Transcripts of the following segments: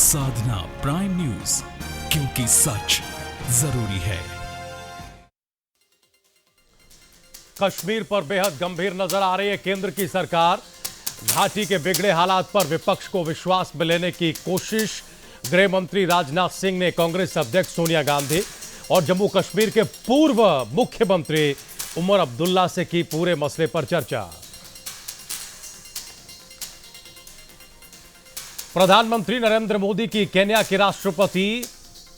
साधना prime news, क्योंकि सच जरूरी है। कश्मीर पर बेहद गंभीर नजर आ रही है केंद्र की सरकार। घाटी के बिगड़े हालात पर विपक्ष को विश्वास में लेने की कोशिश। गृह मंत्री राजनाथ सिंह ने कांग्रेस अध्यक्ष सोनिया गांधी और जम्मू कश्मीर के पूर्व मुख्यमंत्री उमर अब्दुल्ला से की पूरे मसले पर चर्चा। प्रधानमंत्री नरेंद्र मोदी की केन्या के राष्ट्रपति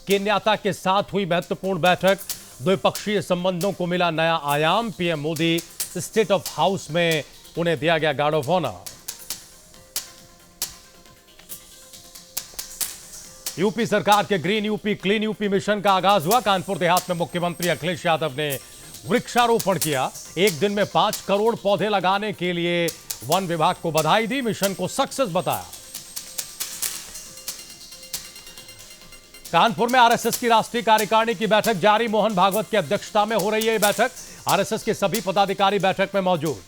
केन्याता के साथ हुई महत्वपूर्ण बैठक। द्विपक्षीय संबंधों को मिला नया आयाम। PM Modi state of house में उन्हें दिया गया गार्ड ऑफ ऑनर। यूपी सरकार के green UP clean UP mission का आगाज हुआ। कानपुर देहात में मुख्यमंत्री अखिलेश यादव ने वृक्षारोपण किया। एक दिन में 5 करोड़ पौधे लगाने के लिए वन विभाग को बधाई दी। मिशन को सक्सेस बताया। कानपुर में आरएसएस की राष्ट्रीय कार्यकारिणी की बैठक जारी। मोहन भागवत की अध्यक्षता में हो रही है यह बैठक। आरएसएस के सभी पदाधिकारी बैठक में मौजूद।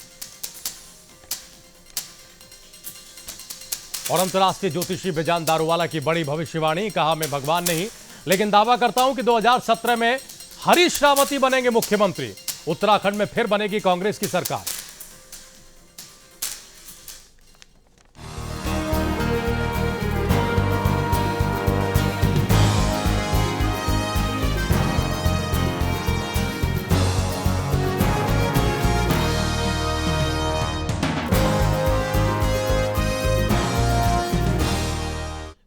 और अंतर्राष्ट्रीय ज्योतिषी बिजान दारूवाला की बड़ी भविष्यवाणी। कहा मैं भगवान नहीं, लेकिन दावा करता हूं कि 2017 में हरीश रावत बनेंगे मुख्यमंत्री। उत्तराखंड में फिर बनेगी कांग्रेस की सरकार।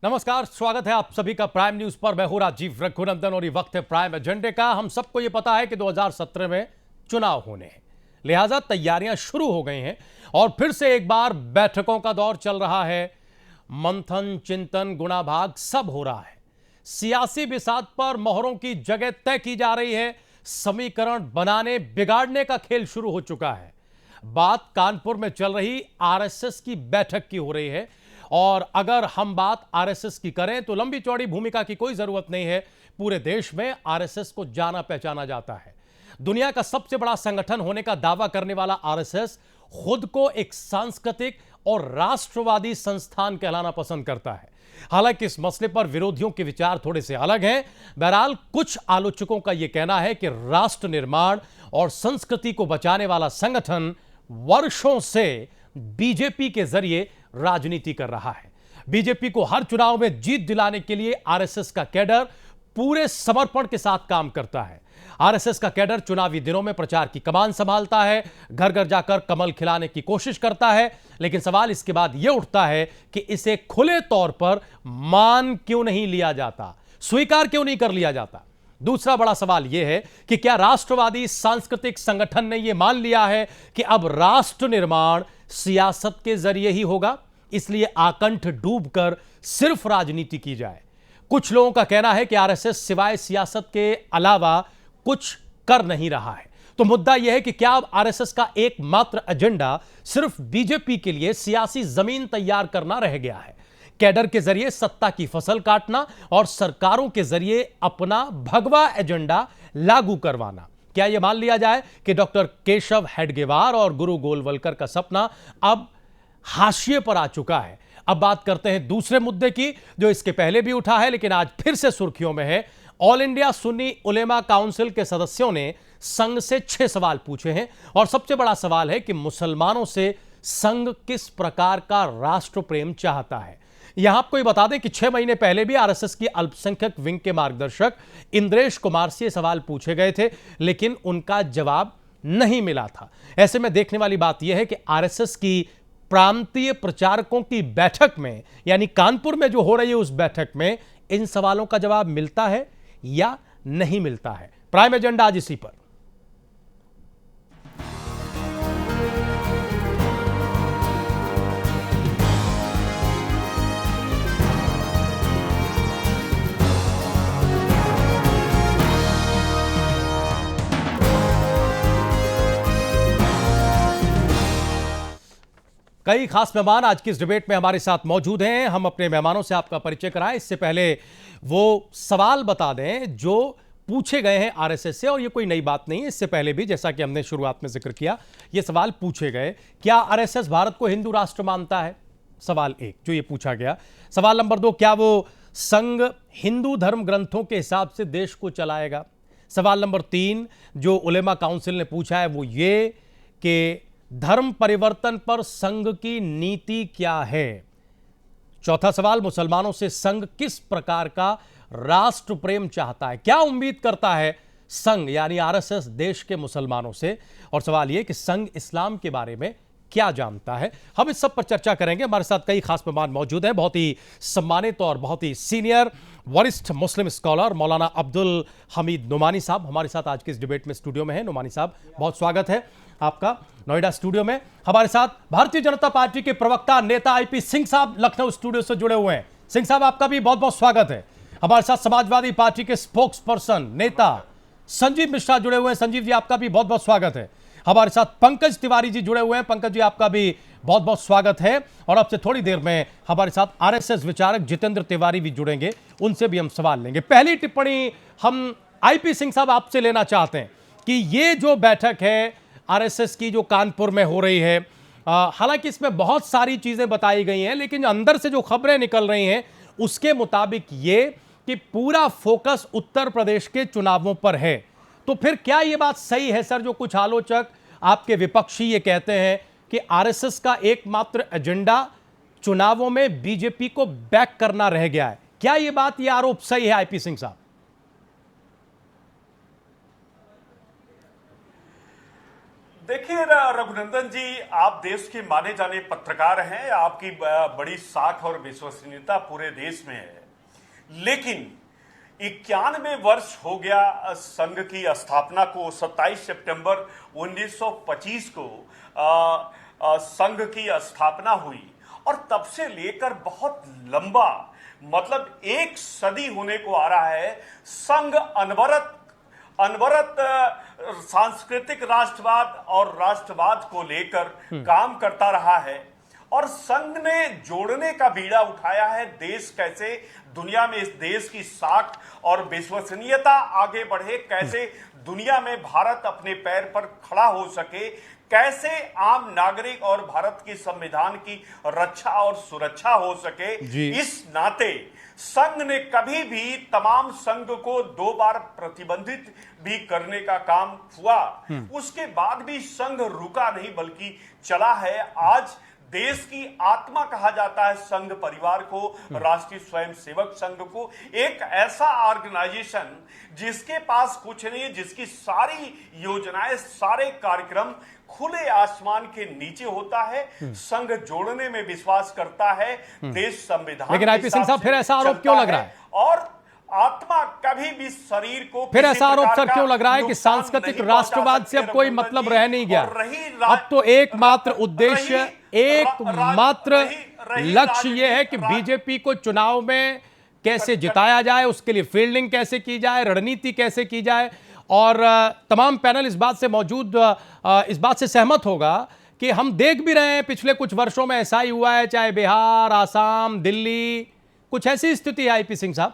नमस्कार, स्वागत है आप सभी का प्राइम न्यूज पर। मैं हूं राजीव रघुनंदन और ये वक्त है प्राइम एजेंडे का। हम सबको ये पता है कि 2017 में चुनाव होने हैं, लिहाजा तैयारियां शुरू हो गई हैं और फिर से एक बार बैठकों का दौर चल रहा है। मंथन, चिंतन, गुणाभाग सब हो रहा है। सियासी बिसात पर मोहरों की जगह तय की जा रही है। समीकरण बनाने बिगाड़ने का खेल शुरू हो चुका है। बात कानपुर में चल रही आरएसएस की बैठक की हो रही है। और अगर हम बात आरएसएस की करें तो लंबी चौड़ी भूमिका की कोई जरूरत नहीं है। पूरे देश में आरएसएस को जाना पहचाना जाता है। दुनिया का सबसे बड़ा संगठन होने का दावा करने वाला आरएसएस खुद को एक सांस्कृतिक और राष्ट्रवादी संस्थान कहलाना पसंद करता है। हालांकि इस मसले पर विरोधियों के विचार थोड़े से अलग हैं। बहरहाल कुछ आलोचकों का यह कहना है कि राष्ट्र निर्माण और संस्कृति को बचाने वाला संगठन वर्षों से बीजेपी के जरिए राजनीति कर रहा है। बीजेपी को हर चुनाव में जीत दिलाने के लिए आरएसएस का कैडर पूरे समर्पण के साथ काम करता है। आरएसएस का कैडर चुनावी दिनों में प्रचार की कमान संभालता है, घर घर जाकर कमल खिलाने की कोशिश करता है। लेकिन सवाल इसके बाद यह उठता है कि इसे खुले तौर पर मान क्यों नहीं लिया जाता, स्वीकार क्यों नहीं कर लिया जाता। दूसरा बड़ा सवाल यह है कि क्या राष्ट्रवादी सांस्कृतिक संगठन ने यह मान लिया है कि अब राष्ट्र निर्माण सियासत के जरिए ही होगा, इसलिए आकंठ डूबकर सिर्फ राजनीति की जाए। कुछ लोगों का कहना है कि आरएसएस सिवाय सियासत के अलावा कुछ कर नहीं रहा है। तो मुद्दा यह है कि क्या अब आरएसएस का एकमात्र एजेंडा सिर्फ बीजेपी के लिए सियासी जमीन तैयार करना रह गया है, कैडर के जरिए सत्ता की फसल काटना और सरकारों के जरिए अपना भगवा एजेंडा लागू करवाना। क्या यह मान लिया जाए कि डॉक्टर केशव हेडगेवार और गुरु गोलवलकर का सपना अब हाशिए पर आ चुका है। अब बात करते हैं दूसरे मुद्दे की, जो इसके पहले भी उठा है लेकिन आज फिर से सुर्खियों में है। ऑल इंडिया सुन्नी उलेमा काउंसिल के सदस्यों ने संघ से 6 सवाल पूछे हैं और सबसे बड़ा सवाल है कि मुसलमानों से संघ किस प्रकार का राष्ट्र प्रेम चाहता है। यहां आपको ये बता दें कि 6 महीने पहले भी आरएसएस की अल्पसंख्यक विंग के मार्गदर्शक इंद्रेश कुमार से सवाल पूछे गए थे, लेकिन उनका जवाब नहीं मिला था। ऐसे में देखने वाली बात यह है कि आरएसएस की प्रांतीय प्रचारकों की बैठक में, यानी कानपुर में जो हो रही है उस बैठक में, इन सवालों का जवाब मिलता है या नहीं मिलता है। प्राइम एजेंडा आज इसी पर। कई खास मेहमान आज की इस डिबेट में हमारे साथ मौजूद हैं। हम अपने मेहमानों से आपका परिचय कराएं, इससे पहले वो सवाल बता दें जो पूछे गए हैं आरएसएस से। और ये कोई नई बात नहीं है, इससे पहले भी जैसा कि हमने शुरुआत में जिक्र किया, ये सवाल पूछे गए। क्या आरएसएस भारत को हिंदू राष्ट्र मानता है? सवाल 1 जो ये पूछा गया। सवाल नंबर 2, क्या वो संघ हिंदू धर्म ग्रंथों के हिसाब से देश को चलाएगा? सवाल नंबर 3 जो उलेमा काउंसिल ने पूछा है वो ये कि धर्म परिवर्तन पर संघ की नीति क्या है? चौथा सवाल, मुसलमानों से संघ किस प्रकार का राष्ट्र प्रेम चाहता है? क्या उम्मीद करता है संघ यानी आरएसएस देश के मुसलमानों से? और सवाल यह कि संघ इस्लाम के बारे में क्या जानता है? हम इस सब पर चर्चा करेंगे। हमारे साथ कई खास मेहमान मौजूद हैं, बहुत ही सम्मानित और बहुत ही सीनियर वरिष्ठ मुस्लिम स्कॉलर मौलाना अब्दुल हमीद नुमानी साहब हमारे साथ आज के इस डिबेट में स्टूडियो में है। नुमानी साहब, बहुत स्वागत है आपका नोएडा स्टूडियो में। हमारे साथ भारतीय जनता पार्टी के प्रवक्ता नेता आईपी सिंह साहब लखनऊ स्टूडियो से जुड़े हुए हैं। सिंह साहब, आपका भी बहुत बहुत स्वागत है। हमारे साथ समाजवादी पार्टी के स्पोक्स पर्सन नेता संजीव मिश्रा जुड़े हुए हैं। संजीव जी, आपका भी बहुत बहुत स्वागत है। हमारे साथ पंकज तिवारी जी जुड़े हुए हैं। पंकज जी, आपका भी बहुत बहुत स्वागत है। और अब से थोड़ी देर में हमारे साथ आरएसएस विचारक जितेंद्र तिवारी भी जुड़ेंगे, उनसे भी हम सवाल लेंगे। पहली टिप्पणी हम आईपी सिंह साहब आपसे लेना चाहते हैं कि ये जो बैठक है आरएसएस की जो कानपुर में हो रही है, हालांकि इसमें बहुत सारी चीजें बताई गई हैं, लेकिन अंदर से जो खबरें निकल रही हैं उसके मुताबिक ये कि पूरा फोकस उत्तर प्रदेश के चुनावों पर है। तो फिर क्या ये बात सही है सर, जो कुछ आलोचक आपके विपक्षी ये कहते हैं कि आरएसएस का एकमात्र एजेंडा चुनावों में बीजेपी को बैक करना रह गया है? क्या ये बात, ये आरोप सही है आईपी सिंह साहब? देखिए रघुनंदन जी, आप देश के माने जाने पत्रकार हैं, आपकी बड़ी साख और विश्वसनीयता पूरे देश में है। लेकिन 91 वर्ष हो गया संघ की स्थापना को। 27 सितंबर 1925 को संघ की स्थापना हुई और तब से लेकर बहुत लंबा, मतलब एक सदी होने को आ रहा है, संघ अनवरत सांस्कृतिक राष्ट्रवाद और राष्ट्रवाद को लेकर काम करता रहा है। और संघ ने जोड़ने का बीड़ा उठाया है। देश कैसे दुनिया में, इस देश की साख और विश्वसनीयता आगे बढ़े, कैसे दुनिया में भारत अपने पैर पर खड़ा हो सके, कैसे आम नागरिक और भारत की संविधान की रक्षा और सुरक्षा हो सके। इस नाते संघ ने कभी भी तमाम संघ को 2 बार प्रतिबंधित भी करने का काम हुआ, उसके बाद भी संघ रुका नहीं बल्कि चला है। आज देश की आत्मा कहा जाता है संघ परिवार को, राष्ट्रीय स्वयंसेवक संघ को, एक ऐसा ऑर्गेनाइजेशन जिसके पास कुछ नहीं है, जिसकी सारी योजनाएं, सारे कार्यक्रम खुले आसमान के नीचे होता है। संघ जोड़ने में विश्वास करता है, देश संविधान। लेकिन आईपी सिंह साहब, फिर ऐसा आरोप क्यों लग रहा है? और आत्मा कभी भी शरीर को, फिर ऐसा आरोप सर क्यों लग रहा है कि सांस्कृतिक राष्ट्रवाद से अब कोई मतलब रह नहीं गया? अब तो एकमात्र उद्देश्य, एकमात्र लक्ष्य यह है कि बीजेपी को चुनाव में कैसे जिताया जाए, उसके लिए फील्डिंग कैसे की जाए, रणनीति कैसे की जाए। और तमाम पैनल इस बात से सहमत होगा कि हम देख भी रहे हैं पिछले कुछ वर्षों में ऐसा ही हुआ है, चाहे बिहार, आसाम, दिल्ली, कुछ ऐसी स्थिति है आईपी सिंह साहब।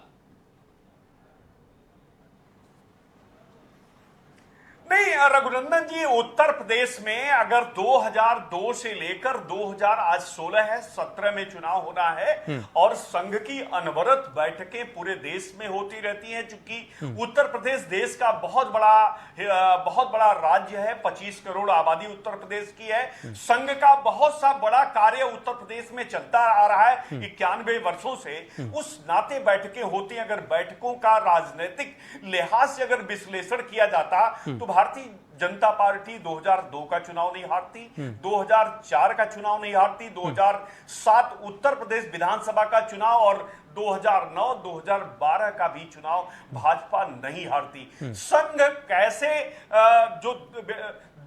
नहीं रघुनंदन जी, उत्तर प्रदेश में अगर 2002 से लेकर 2016 है, 17 में चुनाव होना है और संघ की अनवरत बैठकें पूरे देश में होती रहती हैं। चूंकि उत्तर प्रदेश देश का बहुत बड़ा राज्य है, 25 करोड़ आबादी उत्तर प्रदेश की है। संघ का बहुत सा बड़ा कार्य उत्तर प्रदेश में चलता आ रहा है 91 वर्षों से। उस नाते बैठकें होती हैं। अगर बैठकों का राजनीतिक लिहाज से अगर विश्लेषण किया जाता तो भारतीय जनता पार्टी 2002 का चुनाव नहीं हारती, 2004 का चुनाव नहीं हारती, 2007 उत्तर प्रदेश विधानसभा का चुनाव और 2009-2012 का भी चुनाव भाजपा नहीं हारती। संघ कैसे जो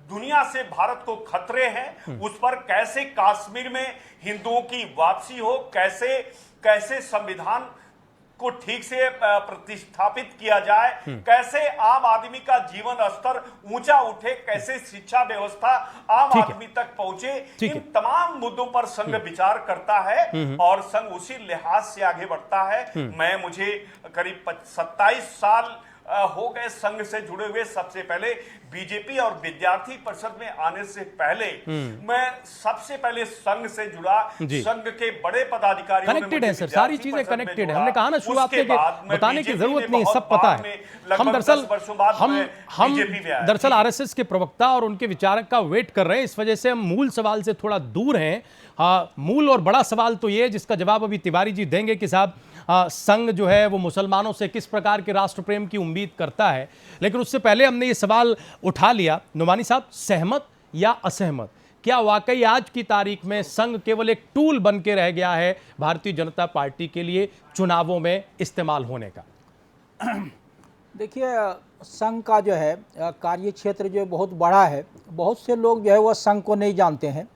दुनिया से भारत को खतरे हैं, उस पर कैसे कश्मीर में हिंदुओं की वापसी हो, कैसे संविधान को ठीक से प्रतिस्थापित किया जाए, कैसे आम आदमी का जीवन स्तर ऊंचा उठे, कैसे शिक्षा व्यवस्था आम आदमी तक पहुंचे, इन तमाम मुद्दों पर संघ विचार करता है और संघ उसी लिहाज से आगे बढ़ता है। मुझे करीब 27 साल हो गए संघ से जुड़े हुए। सबसे पहले बीजेपी और विद्यार्थी परिषद में आने से पहले मैं सबसे पहले संघ से जुड़ा, संघ के बड़े पदाधिकारियों ने कनेक्टेड है सर, सारी चीजें कनेक्टेड है। हमने कहा ना शुरुआत में कि बताने की जरूरत नहीं, सब पता है। हम दरअसल आरएसएस के प्रवक्ता और उनके विचारक का वेट कर रहे हैं, इस वजह से हम मूल सवाल से थोड़ा दूर हैं। मूल और बड़ा सवाल तो ये, जिसका जवाब अभी तिवारी जी देंगे कि साहब संघ जो है वो मुसलमानों से किस प्रकार के राष्ट्र प्रेम की उम्मीद करता है। लेकिन उससे पहले हमने ये सवाल उठा लिया, नुमानी साहब, सहमत या असहमत, क्या वाकई आज की तारीख में संघ केवल एक टूल बन के रह गया है भारतीय जनता पार्टी के लिए चुनावों में इस्तेमाल होने का? देखिए, संघ का जो है कार्य क्षेत्र जो बहुत बड़ा है। बहुत से लोग जो है वो संघ को नहीं जानते हैं।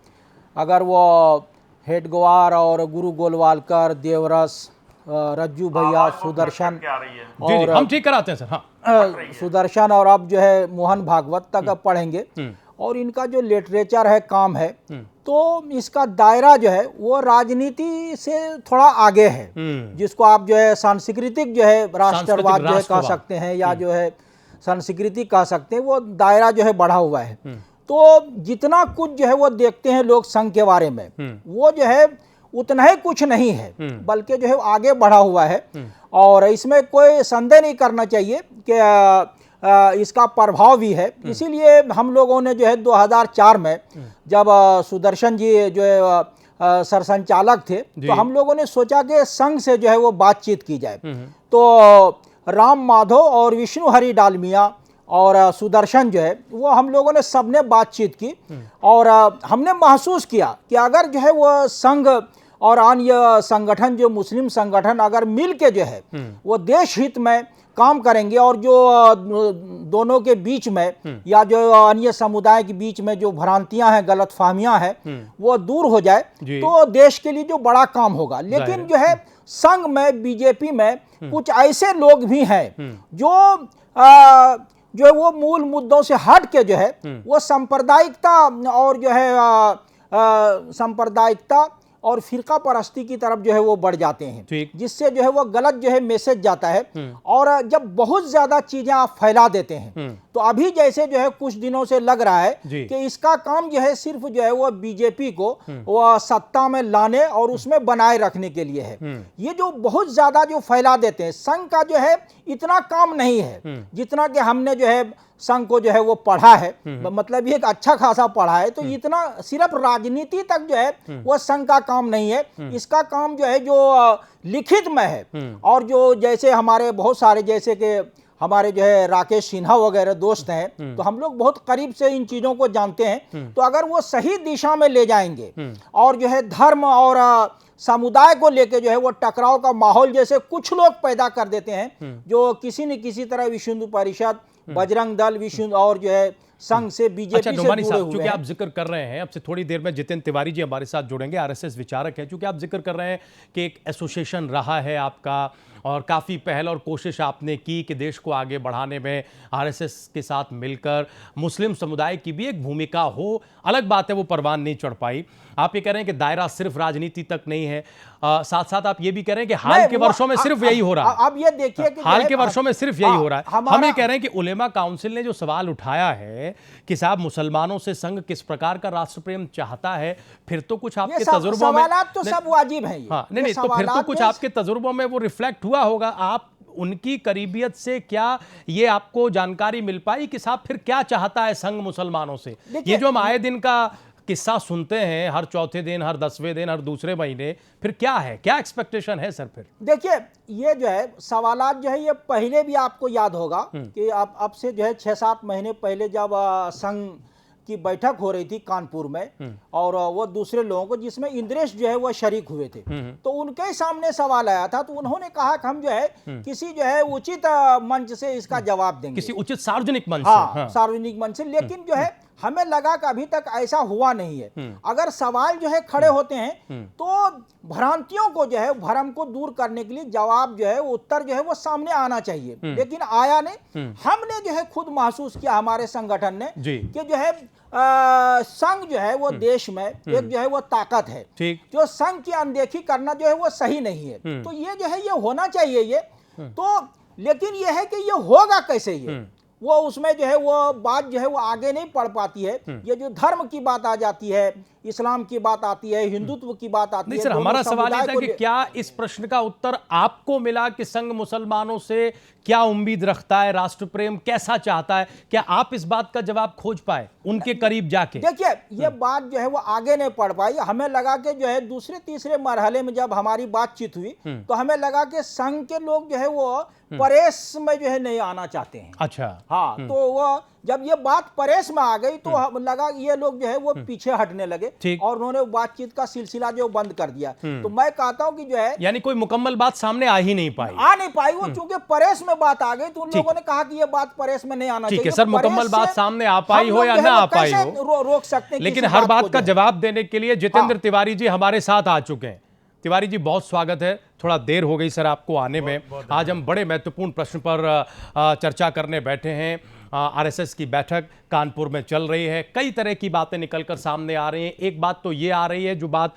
अगर वो हेडगवार और गुरु गोलवालकर, देवरस, रज्जू भैया, सुदर्शन और हम ठीक कराते हैं सर, हाँ, सुदर्शन और अब जो है मोहन भागवत तक अब पढ़ेंगे और इनका जो लिटरेचर है, काम है, तो इसका दायरा जो है वो राजनीति से थोड़ा आगे है, जिसको आप जो है सांस्कृतिक जो है राष्ट्रवाद जो है कह सकते हैं, या जो है संस्कृति कह सकते हैं, वो दायरा जो है बढ़ा हुआ है। तो जितना कुछ जो है वो देखते हैं लोग संघ के बारे में, वो जो है उतना ही कुछ नहीं है, बल्कि जो है आगे बढ़ा हुआ है। और इसमें कोई संदेह नहीं करना चाहिए कि इसका प्रभाव भी है। इसीलिए हम लोगों ने जो है 2004 में जब सुदर्शन जी जो है सरसंचालक थे, तो हम लोगों ने सोचा कि संघ से जो है वो बातचीत की जाए। तो राम माधव और विष्णु हरि डालमिया और सुदर्शन जो है वो हम लोगों ने सबने बातचीत की और हमने महसूस किया कि अगर जो है वो संघ और अन्य संगठन, जो मुस्लिम संगठन अगर मिल के जो है वो देश हित में काम करेंगे और जो दोनों के बीच में या जो अन्य समुदाय के बीच में जो भ्रांतियां हैं, गलतफहमियां हैं, वो दूर हो जाए, तो देश के लिए जो बड़ा काम होगा। लेकिन जो है संघ में, बीजेपी में कुछ ऐसे लोग भी हैं जो वो मूल मुद्दों से हट के जो है वो सांप्रदायिकता और जो है सांप्रदायिकता और फिरका परस्ती की तरफ जो है वो बढ़ जाते हैं, जिससे जो है वो गलत जो है मैसेज जाता है। और जब बहुत ज्यादा चीजें आप फैला देते हैं, तो अभी जैसे जो है कुछ दिनों से लग रहा है कि इसका काम जो है सिर्फ जो है वो बीजेपी को वो सत्ता में लाने और उसमें बनाए रखने के लिए है। ये जो बहुत ज्यादा जो फैला देते हैं, संघ का जो है इतना काम नहीं है जितना कि हमने जो है संघ को जो है वो पढ़ा है, मतलब ये एक अच्छा खासा पढ़ा है। तो इतना सिर्फ राजनीति तक जो है वो संघ का काम नहीं है। इसका काम जो है जो लिखित में है, और जो जैसे हमारे बहुत सारे, जैसे कि हमारे जो है राकेश सिन्हा वगैरह दोस्त हैं, तो हम लोग बहुत करीब से इन चीजों को जानते हैं। तो अगर वो सही दिशा में ले जाएंगे और जो है धर्म और समुदाय को लेके जो है वो टकराव का माहौल जैसे कुछ लोग पैदा कर देते हैं, जो किसी न किसी तरह विश्व हिंदू परिषद, बजरंग दल, विश्व और जो है संघ से, बीजेपी से जुड़े हुए हैं। चूंकि आप जिक्र कर रहे हैं, अब से थोड़ी देर में जितेंद्र तिवारी जी हमारे साथ जुड़ेंगे, आरएसएस विचारक हैं। चूंकि आप जिक्र कर रहे हैं कि एक एसोसिएशन रहा है आपका और काफ़ी पहल और कोशिश आपने की कि देश को आगे बढ़ाने में आरएसएस के साथ मिलकर मुस्लिम समुदाय की भी एक भूमिका हो, अलग बात है वो परवान नहीं चढ़ पाई। आप ये कह रहे हैं कि दायरा सिर्फ राजनीति तक नहीं है, साथ साथ आप ये भी कह रहे हैं कि हाल के वर्षों में सिर्फ यही हो रहा है। अब ये देखिए कि हाल के वर्षों में सिर्फ यही हो रहा है। हम ये कह रहे हैं कि उलेमा काउंसिल ने जो सवाल उठाया है कि साहब मुसलमानों से संघ किस प्रकार का राष्ट्र प्रेम चाहता है, फिर तो कुछ आपके तजुर्बों में, सवालात तो सब वाजिब हैं। नहीं, तो फिर तो कुछ आपके तजुर्बों में वो रिफ्लेक्ट हुआ होगा। आप उनकी करीबियत से क्या ये आपको जानकारी मिल पाई कि साहब फिर क्या चाहता है संघ मुसलमानों से? ये जो हम आए दिन का किस्सा सुनते हैं, हर चौथे दिन, हर 10वें दिन, हर दूसरे महीने, फिर क्या है, क्या एक्सपेक्टेशन है सर? फिर देखिए, ये जो है सवालात जो है ये पहले भी आपको याद होगा कि अब से जो है 6-7 महीने पहले जब संघ की बैठक हो रही थी कानपुर में, और वो दूसरे लोगों को, जिसमें इंद्रेश जो है वो शरीक हुए थे, तो उनके सामने सवाल आया था। तो उन्होंने कहा कि हम जो है किसी जो है उचित मंच से इसका जवाब देंगे, किसी उचित सार्वजनिक मंच से, सार्वजनिक मंच से। लेकिन जो है हमें लगा कि अभी तक ऐसा हुआ नहीं है। अगर सवाल जो है खड़े होते हैं तो भ्रांतियों को जो है, भ्रम को दूर करने के लिए जवाब जो है, उत्तर जो है वो सामने आना चाहिए, लेकिन आया नहीं। हमने जो है खुद महसूस किया, हमारे संगठन ने, कि जो है संघ जो है वो देश में एक जो है वो ताकत है, जो संघ की अनदेखी करना जो है वो सही नहीं है। तो ये जो है ये होना चाहिए। ये तो लेकिन यह है कि ये होगा कैसे, ये वो उसमें जो है वो बात जो है वो आगे नहीं बढ़ पाती है। ये जो धर्म की बात आ जाती है, इस्लाम की बात आती है, हिंदुत्व की बात आती नहीं है। सर, हमारा सवाल ये था कि को क्या इस प्रश्न का उत्तर आपको मिला कि संघ मुसलमानों से क्या उम्मीद रखता है, राष्ट्र प्रेम कैसा चाहता है, क्या आप इस बात का जवाब खोज पाए उनके करीब जाके? देखिए, ये बात जो है वो आगे नहीं बढ़ पाई। हमें लगा कि जो है दूसरे तीसरे मरहले में जब हमारी बातचीत हुई तो हमें लगा कि संघ के लोग जो है वो परेश में जो है नहीं आना चाहते हैं। अच्छा। हाँ, तो वो जब ये बात परेश में आ गई तो हम लगा ये लोग जो है वो पीछे हटने लगे और उन्होंने बातचीत का सिलसिला जो बंद कर दिया। तो मैं कहता हूं कि जो है यानी कोई मुकम्मल बात सामने आ ही नहीं पाई, वो चूंकि परेश में बात आ गई तो उन लोगों ने कहा कि ये बात परेश में नहीं आना चाहिए। ठीक है सर, मुकम्मल बात सामने आ पाई हो या ना आ पाई हो, रोक सकते हैं, लेकिन हर बात का जवाब देने के लिए जितेंद्र तिवारी जी हमारे साथ आ चुके हैं। तिवारी जी, बहुत स्वागत है। थोड़ा देर हो गई सर आपको आने में। आज हम बड़े महत्वपूर्ण प्रश्न पर चर्चा करने बैठे हैं। आरएसएस की बैठक कानपुर में चल रही है, कई तरह की बातें निकलकर सामने आ रही हैं। एक बात तो ये आ रही है, जो बात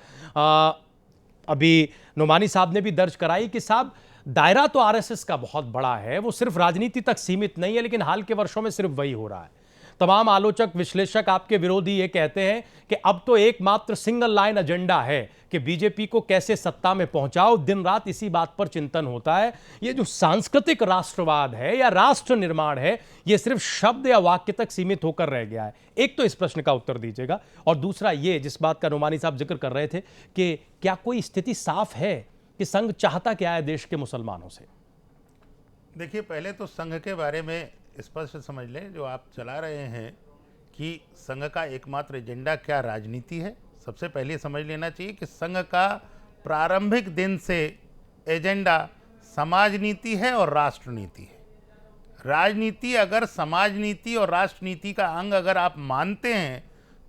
अभी नोमानी साहब ने भी दर्ज कराई कि साहब दायरा तो आरएसएस का बहुत बड़ा है, वो सिर्फ राजनीति तक सीमित नहीं है, लेकिन हाल के वर्षों में सिर्फ वही हो रहा है। तमाम आलोचक, विश्लेषक, आपके विरोधी ये कहते हैं कि अब तो एकमात्र सिंगल लाइन एजेंडा है कि बीजेपी को कैसे सत्ता में पहुंचाओ, दिन रात इसी बात पर चिंतन होता है। ये जो सांस्कृतिक राष्ट्रवाद है या राष्ट्र निर्माण है, ये सिर्फ शब्द या वाक्य तक सीमित होकर रह गया है। एक तो इस प्रश्न का उत्तर दीजिएगा, और दूसरा ये जिस बात का नोमानी साहब जिक्र कर रहे थे कि क्या कोई स्थिति साफ है कि संघ चाहता क्या है देश के मुसलमानों से? देखिए, पहले तो संघ के बारे में स्पष्ट समझ लें, जो आप चला रहे हैं कि संघ का एकमात्र एजेंडा क्या राजनीति है। सबसे पहले समझ लेना चाहिए कि संघ का प्रारंभिक दिन से एजेंडा समाज नीति है और राष्ट्र नीति है। राजनीति अगर समाज नीति और राष्ट्र नीति का अंग अगर आप मानते हैं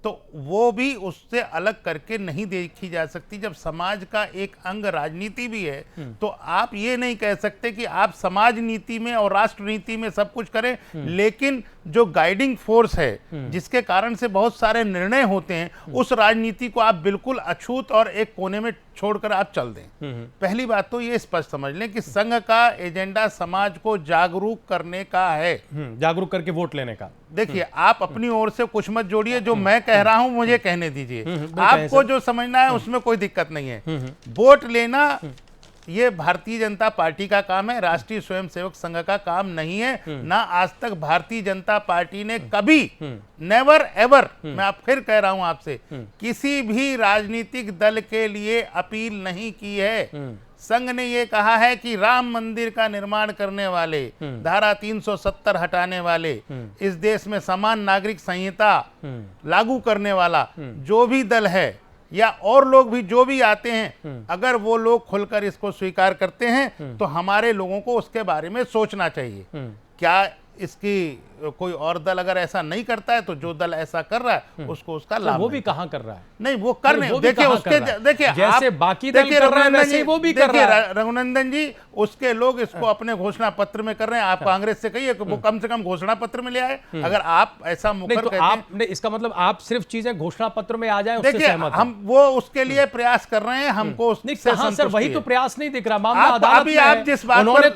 तो वो भी उससे अलग करके नहीं देखी जा सकती। जब समाज का एक अंग राजनीति भी है तो आप ये नहीं कह सकते कि आप समाज नीति में और राष्ट्र नीति में सब कुछ करें, लेकिन जो गाइडिंग फोर्स है जिसके कारण से बहुत सारे निर्णय होते हैं, उस राजनीति को आप बिल्कुल अछूत और एक कोने में छोड़कर आप चल दें। पहली बात तो ये स्पष्ट समझ लें कि संघ का एजेंडा समाज को जागरूक करने का है, जागरूक करके वोट लेने का। देखिए, आप अपनी ओर से कुछ मत जोड़िए, जो मैं कह रहा हूं मुझे कहने दीजिए। आपको जो समझना है उसमें कोई दिक्कत नहीं है। वोट लेना ये भारतीय जनता पार्टी का काम है, राष्ट्रीय स्वयंसेवक संघ का काम नहीं है। ना आज तक भारतीय जनता पार्टी ने कभी, नेवर एवर, मैं आप फिर कह रहा हूं आपसे, किसी भी राजनीतिक दल के लिए अपील नहीं की है। संघ ने ये कहा है कि राम मंदिर का निर्माण करने वाले, धारा 370 हटाने वाले, इस देश में समान नागरिक संहिता लागू करने वाला जो भी दल है या और लोग भी जो भी आते हैं, अगर वो लोग खुलकर इसको स्वीकार करते हैं तो हमारे लोगों को उसके बारे में सोचना चाहिए। क्या इसकी कोई और दल अगर ऐसा नहीं करता है तो जो दल ऐसा कर रहा है उसको उसका लाभ, वो भी कहां कर रहा है? नहीं, वो कर रहे, देखिए उसके, देखिए जैसे बाकी दल कर रहे हैं वैसे वो भी कर रहा है। रघुनंदन जी, उसके लोग इसको अपने घोषणा पत्र में कर रहे हैं। आप कांग्रेस से कहिए कि वो कम से कम घोषणा पत्र में ले आए। अगर आप ऐसा मुकर कहते हैं, आपने इसका मतलब आप सिर्फ चीजें घोषणा पत्र में आ जाए, देखिए हम वो उसके लिए प्रयास कर रहे हैं। हमको सर वही तो प्रयास नहीं दिख रहा। मामला अदालत में है। आप जिस बात उन्होंने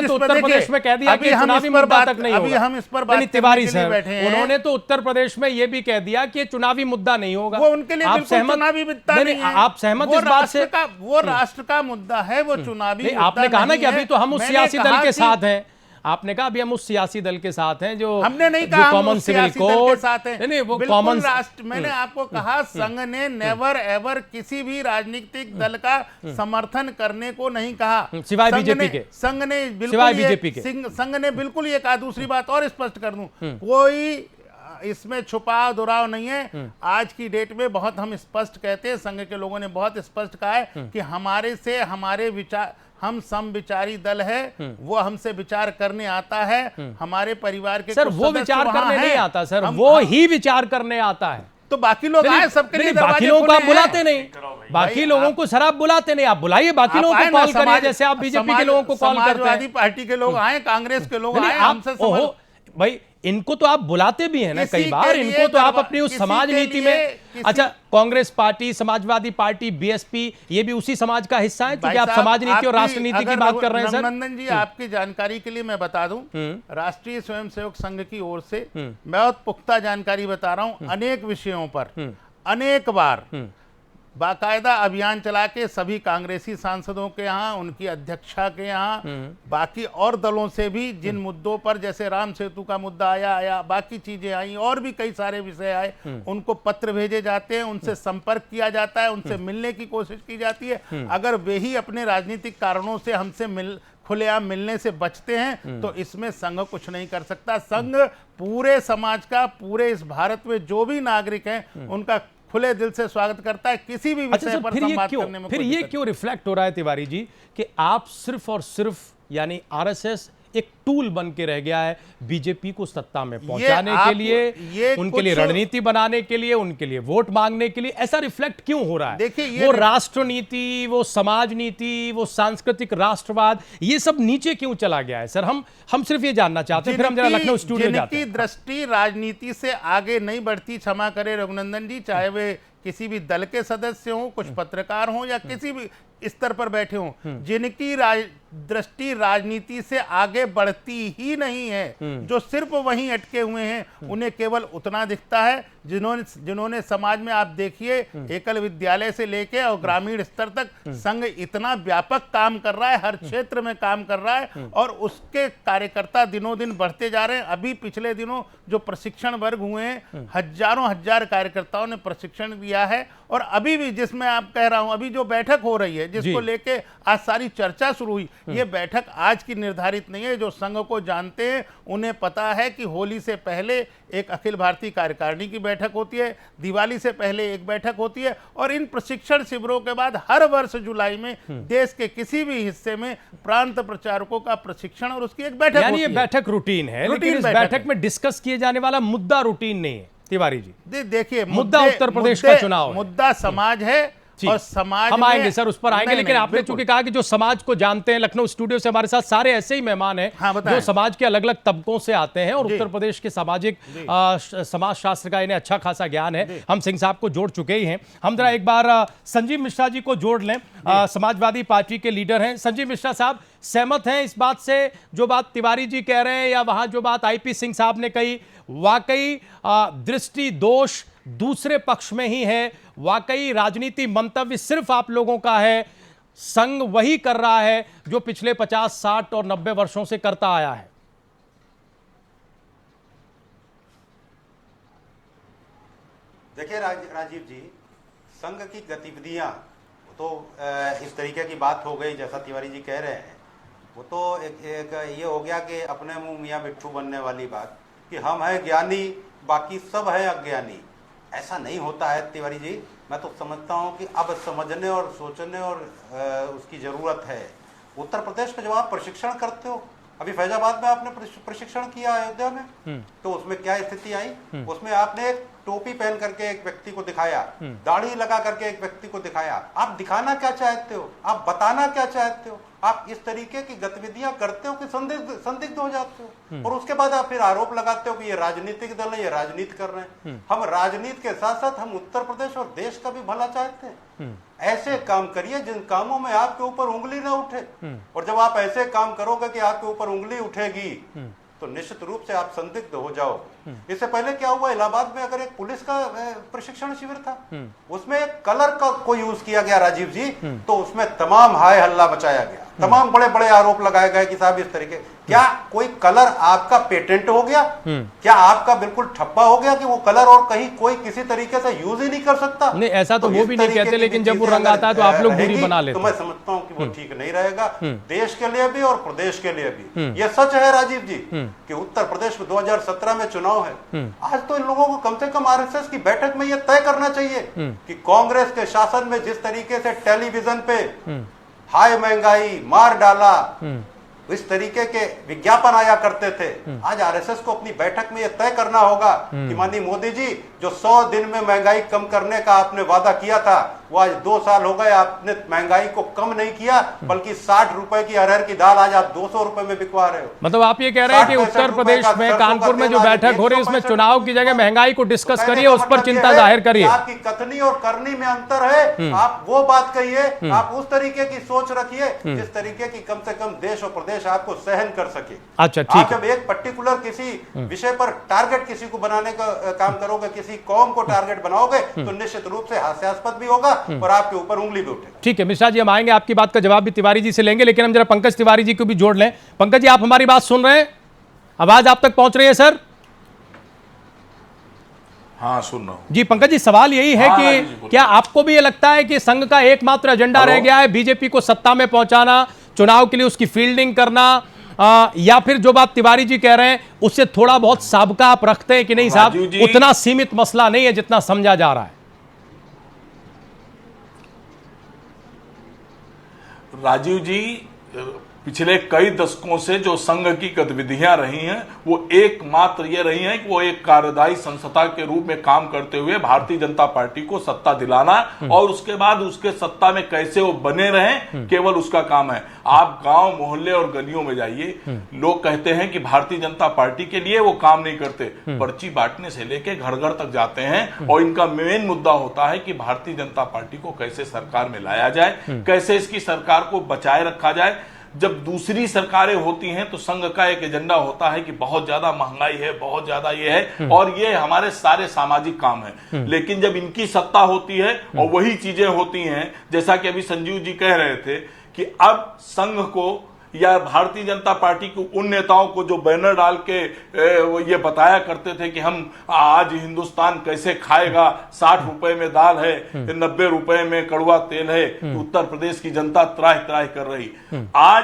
तो उत्तर प्रदेश में कह दिया कि चुनावी मुद्दा तक नहीं होगा। हम इस पर बात तिवारी सर, उन्होंने तो उत्तर प्रदेश में ये भी कह दिया कि चुनावी मुद्दा नहीं होगा। वो उनके लिए बिल्कुल चुनावी मुद्दा नहीं है। आप सहमत इस बात से? वो राष्ट्र का मुद्दा है, वो चुनावी मुद्दा नहीं है। आपने कहा ना कि अभी तो हम उस सियासी दल के साथ हैं। आपने कहा अभी हम उस सियासी दल के साथ हैं जो, हमने नहीं कहा कॉमन सिविल कोड के साथ हैं। नहीं, वो कॉमन राष्ट्र, मैंने आपको कहा संघ ने नेवर एवर किसी भी राजनीतिक दल का समर्थन करने को नहीं कहा, सिवाय बीजेपी के। संघ ने बिल्कुल, सिवाय बीजेपी के संघ ने बिल्कुल ये कहा। दूसरी बात और स्पष्ट कर दूं, कोई इसमें छुपाव दुराव नहीं है। आज की डेट में बहुत हम स्पष्ट कहते हैं, संघ के लोगों ने बहुत स्पष्ट कहा है कि हमारे से हमारे विचार, हम समविचारी दल है, वो हमसे विचार करने आता है। हमारे परिवार के सर वो विचार करने नहीं आता सर, वो ही विचार करने आता है। तो बाकी लोग आए, सबके लिए बाकी लोगों को आप बुलाते नहीं, बाकी लोगों को सर आप बुलाते नहीं। आप बुलाइए बाकी लोगों को, कॉल करिए जैसे आप बीजेपी के लोगों को कॉल करते हैं। समाजवादी पार्टी के लोग आए, कांग्रेस के लोग आए, हमसे भाई इनको तो आप बुलाते भी हैं ना कई बार, इनको तो आप अपनी उस समाज नीति में, अच्छा Congress party, Samajwadi party, BSP, ये भी उसी समाज का हिस्सा है क्योंकि आप समाज नीति और राष्ट्र नीति की बात कर रहे हैं सर। रघुनंदन जी, आपकी जानकारी के लिए मैं बता दूं, राष्ट्रीय स्वयंसेवक संघ की ओर से मैं बहुत पुख्ता जानकारी बता रहा हूं, अनेक विषयों पर अनेक बार बाकायदा अभियान चला के सभी कांग्रेसी सांसदों के यहाँ, उनकी अध्यक्षा के यहाँ, बाकी और दलों से भी जिन मुद्दों पर, जैसे राम सेतु का मुद्दा आया, बाकी चीजें आई और भी कई सारे विषय आए, उनको पत्र भेजे जाते हैं, उनसे संपर्क किया जाता है, उनसे मिलने की कोशिश की जाती है। अगर वे ही अपने राजनीतिक कारणों से हमसे खुलेआम मिलने से बचते हैं तो इसमें संघ कुछ नहीं कर सकता। संघ पूरे समाज का, पूरे इस भारत में जो भी नागरिक हैं उनका खुले दिल से स्वागत करता है, किसी भी विषय पर संवाद करने में। फिर ये क्यों रिफ्लेक्ट हो रहा है तिवारी जी कि आप सिर्फ और सिर्फ यानी आरएसएस एक टूल बन के रह गया है बीजेपी को सत्ता में पहुंचाने के लिए, उनके लिए रणनीति बनाने के लिए, उनके लिए वोट मांगने के लिए, ऐसा रिफ्लेक्ट क्यों हो रहा है? देखिए वो राष्ट्र नीति, वो समाज नीति, वो सांस्कृतिक राष्ट्रवाद, ये सब नीचे क्यों चला गया है सर? हम सिर्फ ये जानना चाहते हैं, फिर हम जरा लखनऊ स्टूडियो जाते हैं। जिनकी दृष्टि राजनीति से आगे नहीं बढ़ती, क्षमा करें रघुनंदन जी, चाहे वे किसी भी दल के सदस्य हों, कुछ पत्रकार हों या किसी भी स्तर पर बैठे हों, जिनकी दृष्टि राजनीति से आगे बढ़ती ही नहीं है, जो सिर्फ वहीं अटके हुए हैं, उन्हें केवल उतना दिखता है जिन्होंने समाज में, आप देखिए एकल विद्यालय से लेके और ग्रामीण स्तर तक संघ इतना व्यापक काम कर रहा है, हर क्षेत्र में काम कर रहा है और उसके कार्यकर्ता दिनों दिन बढ़ते जा रहे हैं। अभी पिछले दिनों जो प्रशिक्षण वर्ग हुए हैं, हजारों हजार कार्यकर्ताओं ने प्रशिक्षण दिया है और अभी भी, जिसमें आप कह रहा हूं, अभी जो बैठक हो रही है जिसको लेके आज सारी चर्चा शुरू हुई, ये बैठक आज की निर्धारित नहीं है। जो संघ को जानते हैं उन्हें पता है कि होली से पहले एक अखिल भारतीय कार्यकारिणी की बैठक होती है, दिवाली से पहले एक बैठक होती है और इन प्रशिक्षण शिविरों के बाद हर वर्ष जुलाई में देश के किसी भी हिस्से में प्रांत प्रचारकों का प्रशिक्षण और उसकी एक बैठक होती है। ये बैठक रूटीन है, लेकिन इस बैठक में डिस्कस किए जाने वाला मुद्दा रूटीन नहीं है तिवारी जी। देखिए मुद्दा उत्तर प्रदेश का चुनाव, मुद्दा समाज है और समाज हम आएंगे सर, उस पर आएंगे, लेकिन आपने चूंकि कहा कि जो समाज को जानते हैं, लखनऊ स्टूडियो से हमारे साथ सारे ऐसे ही मेहमान हैं जो समाज के अलग अलग तबकों से आते हैं और उत्तर प्रदेश के सामाजिक समाज शास्त्र का इन्हें अच्छा खासा ज्ञान है। हम सिंह साहब को जोड़ चुके ही हैं, हम जरा एक बार संजीव मिश्रा जी को जोड़ लें, समाजवादी पार्टी के लीडर हैं। संजीव मिश्रा साहब, सहमत हैं इस बात से जो बात तिवारी जी कह रहे हैं या वहां जो बात आईपी सिंह साहब ने कही, वाकई दृष्टि दोष दूसरे पक्ष में ही है, वाकई राजनीति मंतव्य सिर्फ आप लोगों का है, संघ वही कर रहा है जो पिछले 50, 60 और 90 वर्षों से करता आया है? देखिए राजीव जी, संघ की गतिविधियां तो इस तरीके की बात हो गई जैसा तिवारी जी कह रहे हैं, वो तो एक ये हो गया कि अपने मुंह मियां मिट्ठू बनने वाली बात कि हम हैं ज्ञानी बाकी सब है अज्ञानी। ऐसा नहीं होता है तिवारी जी। मैं तो समझता हूँ कि अब समझने और सोचने और उसकी ज़रूरत है। उत्तर प्रदेश में जब आप प्रशिक्षण करते हो, अभी फैजाबाद में आपने प्रशिक्षण किया अयोध्या में, तो उसमें क्या स्थिति आई? उसमें आपने एक टोपी पहन करके एक व्यक्ति को दिखाया, दाढ़ी लगा करके एक व्यक्ति को दिखाया। आप दिखाना क्या चाहते हो? आप बताना क्या चाहते हो? आप इस तरीके की गतिविधियां करते हो कि संदिग्ध हो जाते हो और उसके बाद आप फिर आरोप लगाते हो कि ये राजनीतिक दल है, ये राजनीति कर रहे हैं। हम राजनीति के साथ साथ हम उत्तर प्रदेश और देश का भी भला चाहते हैं। ऐसे काम करिए जिन कामों में आपके ऊपर उंगली ना उठे, और जब आप ऐसे काम करोगे कि आपके ऊपर उंगली उठेगी तो निश्चित रूप से आप संदिग्ध हो जाओ। इससे पहले क्या हुआ, इलाहाबाद में अगर एक पुलिस का प्रशिक्षण शिविर था, उसमें एक कलर का को यूज किया गया राजीव जी, तो उसमें तमाम हाय हल्ला मचाया गया, तमाम बड़े बड़े आरोप लगाए गए कि साहब इस तरीके, क्या कोई कलर आपका पेटेंट हो गया? क्या आपका बिल्कुल ठप्पा हो गया कि वो कलर और कहीं कोई किसी तरीके से यूज ही नहीं कर सकता? नहीं, ऐसा तो वो भी नहीं कहते, लेकिन जब वो रंग आता है तो आप लोग दूरी बना लेते हैं। तो मैं समझता हूँ कि वो ठीक नहीं रहेगा देश के लिए भी और प्रदेश के लिए भी। ये सच है राजीव जी कि उत्तर प्रदेश में 2017 में चुनाव है। आज तो इन लोगों को कम से कम आरएसएस की बैठक में यह तय करना चाहिए कि कांग्रेस के शासन में जिस तरीके से टेलीविजन पे हाई महंगाई, मार डाला, इस तरीके के विज्ञापन आया करते थे, आज आरएसएस को अपनी बैठक में यह तय करना होगा कि माननीय मोदी जी, जो 100 दिन में महंगाई कम करने का आपने वादा किया था, वो आज 2 साल हो गए, आपने महंगाई को कम नहीं किया, बल्कि 60 रुपए की अरहर की दाल आज आप 200 रुपए में बिकवा रहे हो। मतलब आप ये कह रहे हैं कि उत्तर प्रदेश में कानपुर में जो बैठक हो रही है उसमें चुनाव की जगह महंगाई को डिस्कस करिए, उस पर चिंता जाहिर करिए। आपकी कथनी और करनी में अंतर है, आप वो बात कहिए, आप उस तरीके की सोच रखिए जिस तरीके की कम से कम देश और प्रदेश आपको सहन कर सके। अच्छा, ठीक है। जब एक पर्टिकुलर किसी विषय पर टारगेट किसी को बनाने का काम करोगे, किसी कौम को टारगेट बनाओगे, तो निश्चित रूप से हास्यास्पद भी होगा और आपके ऊपर उंगली भी उठेगी। ठीक है मिश्रा जी, हम आएंगे, आपकी बात का जवाब भी तिवारी जी से लेंगे, लेकिन हम जरा पंकज तिवारी जी को भी जोड़ लें। पंकज जी, आप हमारी बात सुन रहे हैं? आवाज आप तक पहुंच रही है सर? हाँ, सुन रहा हूं जी। पंकज जी, सवाल यही है कि क्या आपको भी ये लगता है कि संघ का एकमात्र एजेंडा रह गया है बीजेपी को सत्ता में पहुंचाना, चुनाव के लिए उसकी फील्डिंग करना, या फिर जो बात तिवारी जी कह रहे हैं उससे थोड़ा बहुत साबका आप रखते हैं कि नहीं साहब, उतना सीमित मसला नहीं है जितना समझा जा रहा है? राजीव जी, पिछले कई दशकों से जो संघ की गतिविधियां रही हैं वो एकमात्र ये रही हैं कि वो एक कार्यदायी संस्था के रूप में काम करते हुए भारतीय जनता पार्टी को सत्ता दिलाना और उसके बाद उसके सत्ता में कैसे वो बने रहें, केवल उसका काम है। आप गांव मोहल्ले और गलियों में जाइए, लोग कहते हैं कि भारतीय जनता पार्टी के लिए वो काम नहीं करते, पर्ची बांटने से लेके घर घर तक जाते हैं और इनका मेन मुद्दा होता है कि भारतीय जनता पार्टी को कैसे सरकार में लाया जाए, कैसे इसकी सरकार को बचाए रखा जाए। जब दूसरी सरकारें होती हैं तो संघ का एक एजेंडा होता है कि बहुत ज्यादा महंगाई है, बहुत ज्यादा ये है और ये हमारे सारे सामाजिक काम है। लेकिन जब इनकी सत्ता होती है और वही चीजें होती हैं, जैसा कि अभी संजीव जी कह रहे थे कि अब संघ को या भारतीय जनता पार्टी के उन नेताओं को जो बैनर डाल के ये बताया करते थे कि हम आज हिंदुस्तान कैसे खाएगा, 60 रुपए में दाल है, 90 रुपए में कड़वा तेल है, उत्तर प्रदेश की जनता त्राह त्राह कर रही। आज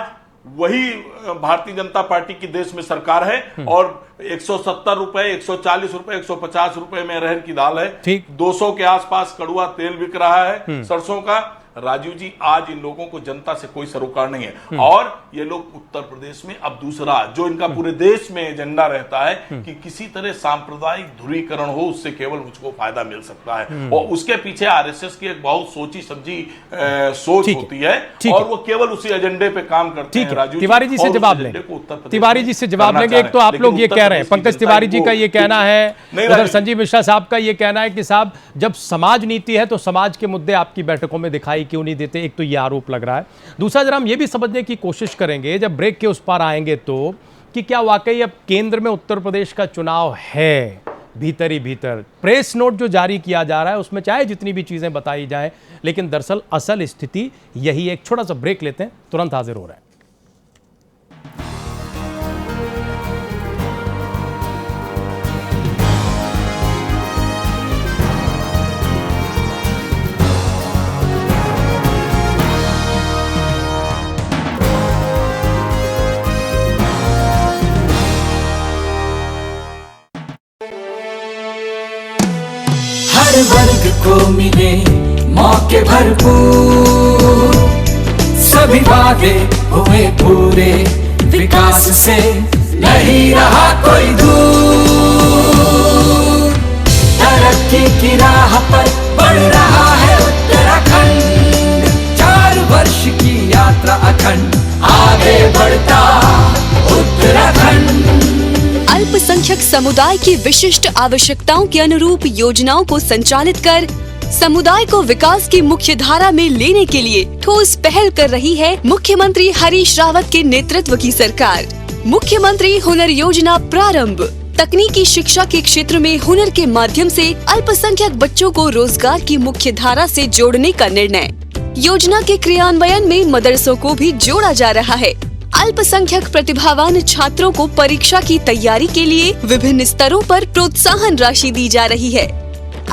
वही भारतीय जनता पार्टी की देश में सरकार है और 170 रुपए, 140 रुपए, 150 रुपए में अरहर की दाल है, 200 के आसपास कड़वा तेल बिक रहा है सरसों का। राजीव जी, आज इन लोगों को जनता से कोई सरोकार नहीं है और ये लोग उत्तर प्रदेश में अब दूसरा जो इनका पूरे देश में एजेंडा रहता है कि किसी तरह सांप्रदायिक ध्रुवीकरण हो, उससे केवल मुझको फायदा मिल सकता है और उसके पीछे आरएसएस की एक बहुत सोची समझी सोच होती है और वो केवल उसी एजेंडे पे काम करते हैं। राजीव तिवारी जी से जवाब लें, तिवारी जी से जवाब लेंगे। एक तो आप लोग ये कह रहे हैं, पंकज तिवारी जी का ये कहना है, उधर संजीव मिश्रा साहब का ये कहना है कि साहब जब समाज नीति है तो समाज के मुद्दे आपकी बैठकों में दिखाई क्यों नहीं देते। एक तो ये आरोप लग रहा है। दूसरा, जरा हम ये भी समझने की कोशिश करेंगे जब ब्रेक के उस पार आएंगे तो कि क्या वाकई अब केंद्र में उत्तर प्रदेश का चुनाव है भीतर ही भीतर। प्रेस नोट जो जारी किया जा रहा है उसमें चाहे जितनी भी चीजें बताई जाएं, लेकिन दरअसल असल स्थिति यही। एक छोटा सा ब्रेक लेते हैं, तुरंत हाजिर हो रहे हैं। हर वर्ग को मिले मौके भरपूर, सभी वादे हुए पूरे, विकास से नहीं रहा कोई दूर। तरक्की की राह पर बढ़ रहा है उत्तराखंड, 4 वर्ष की यात्रा अखंड, आगे बढ़ता उत्तराखंड। अल्पसंख्यक समुदाय की विशिष्ट आवश्यकताओं के अनुरूप योजनाओं को संचालित कर समुदाय को विकास की मुख्य धारा में लेने के लिए ठोस पहल कर रही है मुख्यमंत्री हरीश रावत के नेतृत्व की सरकार। मुख्यमंत्री हुनर योजना प्रारंभ, तकनीकी शिक्षा के क्षेत्र में हुनर के माध्यम से अल्पसंख्यक बच्चों को रोजगार की मुख्य धारा से जोड़ने का निर्णय। योजना के क्रियान्वयन में मदरसों को भी जोड़ा जा रहा है। अल्पसंख्यक प्रतिभावान छात्रों को परीक्षा की तैयारी के लिए विभिन्न स्तरों पर प्रोत्साहन राशि दी जा रही है।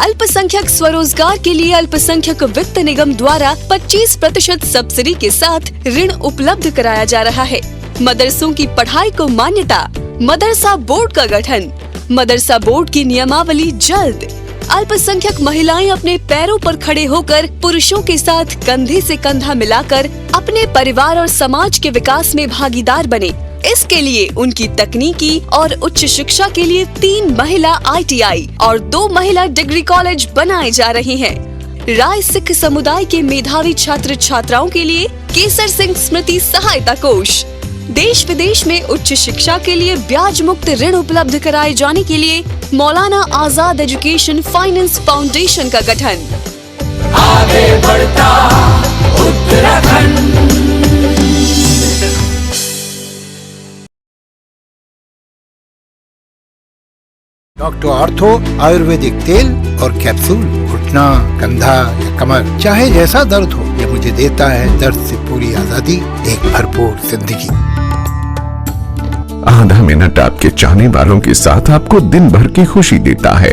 अल्पसंख्यक स्वरोजगार के लिए अल्पसंख्यक वित्त निगम द्वारा 25% सब्सिडी के साथ ऋण उपलब्ध कराया जा रहा है। मदरसों की पढ़ाई को मान्यता, मदरसा बोर्ड का गठन, मदरसा बोर्ड की नियमावली जल्द। अल्पसंख्यक महिलाएं अपने पैरों पर खड़े होकर पुरुषों के साथ कंधे से कंधा मिलाकर अपने परिवार और समाज के विकास में भागीदार बने। इसके लिए उनकी तकनीकी और उच्च शिक्षा के लिए 3 महिला ITI और 2 महिला डिग्री कॉलेज बनाए जा रहे हैं। राय सिख समुदाय के मेधावी छात्र छात्राओं के लिए केसर सिंह स्मृति सहायता कोष, देश विदेश में उच्च शिक्षा के लिए ब्याज मुक्त ऋण उपलब्ध कराए जाने के लिए Maulana Azad education finance foundation का गठन। आगे बढ़ता उत्तराखंड। डॉक्टर ऑर्थो आयुर्वेदिक तेल और कैप्सूल, घुटना, कंधा या कमर, चाहे जैसा दर्द हो, ये मुझे देता है दर्द से पूरी आजादी, एक भरपूर जिंदगी। आधा मिनट आपके चाहने वालों के साथ आपको दिन भर की खुशी देता है।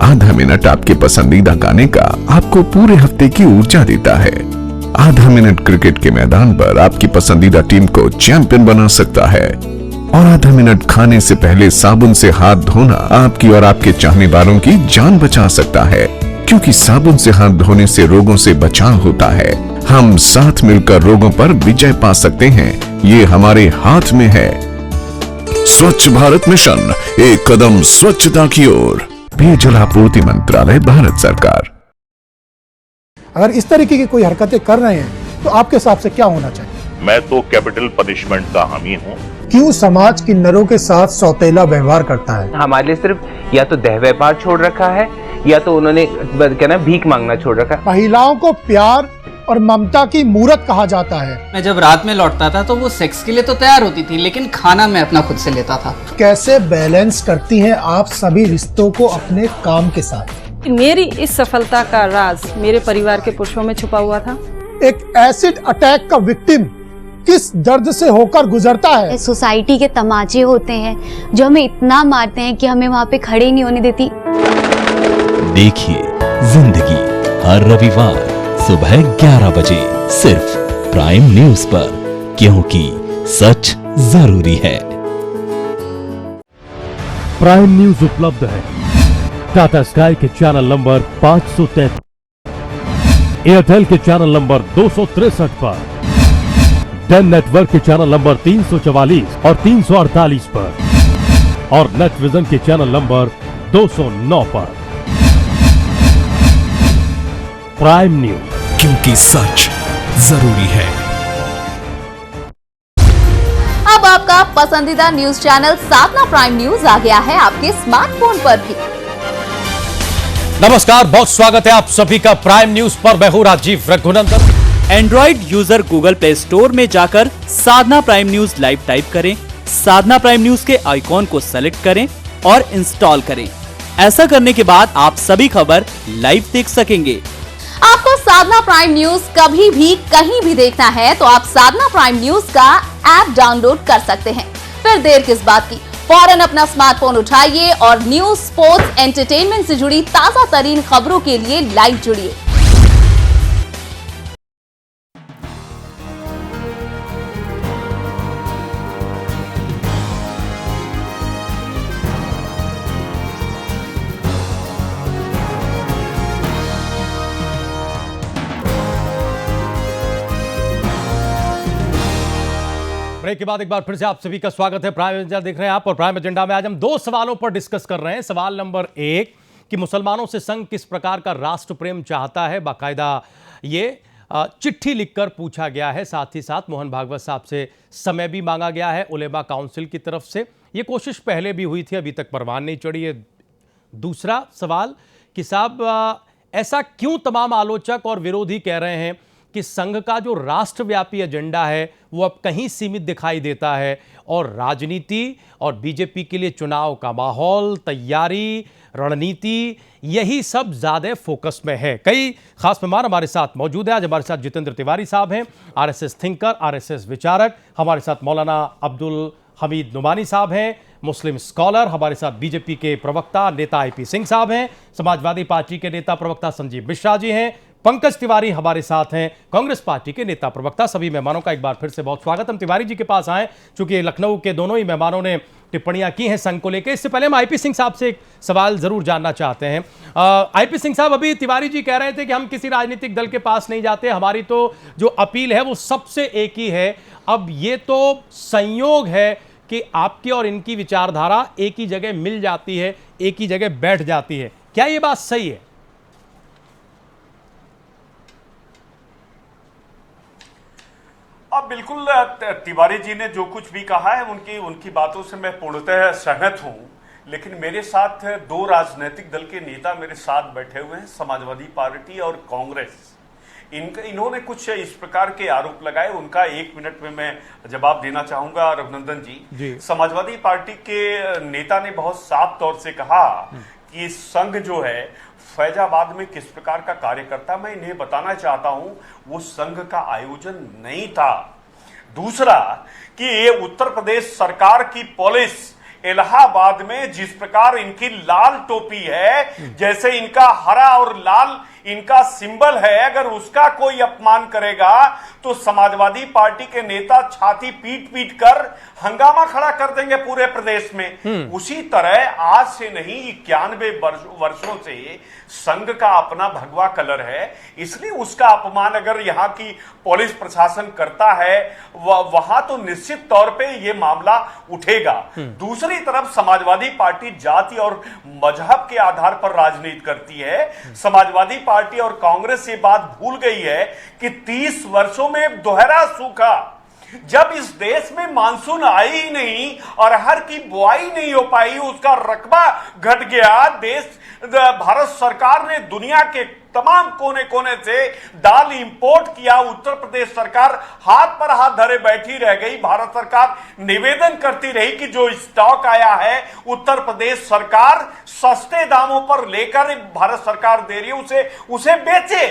आधा मिनट आपके पसंदीदा गाने का आपको पूरे हफ्ते की ऊर्जा देता है। आधा मिनट क्रिकेट के मैदान पर आपकी पसंदीदा टीम को चैंपियन बना सकता है। और आधा मिनट खाने से पहले साबुन से हाथ धोना आपकी और आपके चाहने वालों की जान बचा सकता है, क्योंकि साबुन से हाथ धोने से रोगों से बचाव होता है। हम साथ मिलकर रोगों पर विजय पा सकते हैं, ये हमारे हाथ में है। स्वच्छ भारत मिशन, एक कदम स्वच्छता की ओर। पेयजल आपूर्ति मंत्रालय, भारत सरकार। अगर इस तरीके की कोई हरकतें कर रहे हैं तो आपके हिसाब से क्या होना चाहिए? मैं तो कैपिटल पनिशमेंट का हामी हूँ। क्यों समाज किन्नरों के साथ सौतेला व्यवहार करता है? हमारे लिए सिर्फ या तो देह व्यापार छोड़ रखा है या तो उन्होंने क्या ना भीख मांगना छोड़ रखा है। महिलाओं को प्यार और ममता की मूरत कहा जाता है। मैं जब रात में लौटता था तो वो सेक्स के लिए तो तैयार होती थी, लेकिन खाना मैं अपना खुद से लेता था। कैसे बैलेंस करती हैं आप सभी रिश्तों को अपने काम के साथ? मेरी इस सफलता का राज मेरे परिवार के पुरुषों में छुपा हुआ था। एक एसिड अटैक का विक्टिम किस दर्द से होकर गुजरता है? सोसाइटी के तमाचे होते हैं जो हमें इतना मारते हैं कि हमें वहाँ पे खड़े नहीं होने देती। देखिए जिंदगी हर रविवार सुबह 11 बजे सिर्फ प्राइम न्यूज पर, क्योंकि सच जरूरी है। प्राइम न्यूज उपलब्ध है टाटा स्काई के चैनल नंबर 533, एयरटेल के चैनल नंबर 263 पर, डेन नेटवर्क के चैनल नंबर 344 और 348 पर, और नेट विजन के चैनल नंबर 209 पर। प्राइम न्यूज, क्योंकि सच जरूरी है। अब आपका पसंदीदा न्यूज चैनल साधना प्राइम न्यूज आ गया है आपके स्मार्टफोन पर भी। नमस्कार, बहुत स्वागत है आप सभी का प्राइम न्यूज पर। मैं हूं Rajiv Raghunandan. Android user Google Play Store में जाकर Sadhna prime news live type करें, साधना प्राइम न्यूज के आइकॉन को सेलेक्ट करें और इंस्टॉल करें। ऐसा करने के बाद आप सभी खबर लाइव देख सकेंगे। आपको साधना प्राइम न्यूज कभी भी कहीं भी देखना है तो आप साधना प्राइम न्यूज का ऐप डाउनलोड कर सकते हैं। फिर देर किस बात की, फौरन अपना स्मार्टफोन उठाइए और न्यूज, स्पोर्ट्स, एंटरटेनमेंट से जुड़ी ताजा तरीन खबरों के लिए लाइव जुड़िए। ब्रेक के बाद एक बार फिर से आप सभी का स्वागत है। प्राइम एजेंडा देख रहे हैं आप, और प्राइम एजेंडा में आज हम दो सवालों पर डिस्कस कर रहे हैं। सवाल नंबर 1 कि मुसलमानों से संघ किस प्रकार का राष्ट्र प्रेम चाहता है, बाकायदा ये चिट्ठी लिखकर पूछा गया है। साथ ही साथ मोहन भागवत साहब से समय भी मांगा गया है उलेमा काउंसिल की तरफ से। ये कोशिश पहले भी हुई थी, अभी तक परवान नहीं चढ़ी है। दूसरा सवाल कि साहब ऐसा क्यों तमाम आलोचक और विरोधी कह रहे हैं कि संघ का जो राष्ट्रव्यापी एजेंडा है वो अब कहीं सीमित दिखाई देता है, और राजनीति और बीजेपी के लिए चुनाव का माहौल, तैयारी, रणनीति, यही सब ज्यादा फोकस में है। कई खास मेहमान हमारे साथ मौजूद है। आज हमारे साथ जितेंद्र तिवारी साहब हैं, आरएसएस थिंकर, आरएसएस विचारक। हमारे साथ मौलाना अब्दुल हमीद नुमानी साहब हैं, मुस्लिम स्कॉलर। हमारे साथ बीजेपी के प्रवक्ता नेता आईपी सिंह साहब हैं, समाजवादी पार्टी के नेता प्रवक्ता संजीव मिश्रा जी हैं, पंकज तिवारी हमारे साथ हैं, कांग्रेस पार्टी के नेता प्रवक्ता। सभी मेहमानों का एक बार फिर से बहुत स्वागत। हम तिवारी जी के पास आए चूंकि लखनऊ के दोनों ही मेहमानों ने टिप्पणियां की हैं संघ को लेकर। इससे पहले हम आईपी सिंह साहब से एक सवाल जरूर जानना चाहते हैं। आईपी सिंह साहब, अभी तिवारी जी कह रहे थे कि हम किसी राजनीतिक दल के पास नहीं जाते, हमारी तो जो अपील है वो सबसे एक ही है। अब ये तो संयोग है कि आपकी और इनकी विचारधारा एक ही जगह मिल जाती है, एक ही जगह बैठ जाती है। क्या ये बात सही है? बिल्कुल तिवारी जी ने जो कुछ भी कहा है उनकी बातों से मैं पूर्णतः सहमत हूं, लेकिन मेरे साथ दो राजनीतिक दल के नेता मेरे साथ बैठे हुए हैं, समाजवादी पार्टी और कांग्रेस। इन्होंने कुछ इस प्रकार के आरोप लगाए, उनका 1 मिनट में मैं जवाब देना चाहूंगा। रघुनंदन जी, समाजवादी पार्टी के नेता ने बहुत साफ तौर से कहा कि संघ जो है फैजाबाद में किस प्रकार का कार्य करता, मैं इन्हें बताना चाहता हूं वो संघ का आयोजन नहीं था। दूसरा कि ये उत्तर प्रदेश सरकार की पुलिस इलाहाबाद में जिस प्रकार इनकी लाल टोपी है, जैसे इनका हरा और लाल इनका सिंबल है, अगर उसका कोई अपमान करेगा तो समाजवादी पार्टी के नेता छाती पीट पीट कर हंगामा खड़ा कर देंगे पूरे प्रदेश में। उसी तरह आज से नहीं 91 वर्षों से संघ का अपना भगवा कलर है, इसलिए उसका अपमान अगर यहाँ की पुलिस प्रशासन करता है वहां तो निश्चित तौर पे ये मामला उठेगा। दूसरी तरफ समाजवादी पार्टी जाति और मजहब के आधार पर राजनीति करती है। समाजवादी पार्टी और कांग्रेस ये बात भूल गई है कि 30 वर्षों में दोहरा सूखा, जब इस देश में मानसून आई ही नहीं, अरहर की बुआई नहीं हो पाई, उसका रकबा घट गया, भारत सरकार ने दुनिया के तमाम कोने कोने से दाल इंपोर्ट किया, उत्तर प्रदेश सरकार हाथ पर हाथ धरे बैठी रह गई। भारत सरकार निवेदन करती रही कि जो स्टॉक आया है उत्तर प्रदेश सरकार सस्ते दामों पर लेकर भारत सरकार दे रही है उसे बेचे,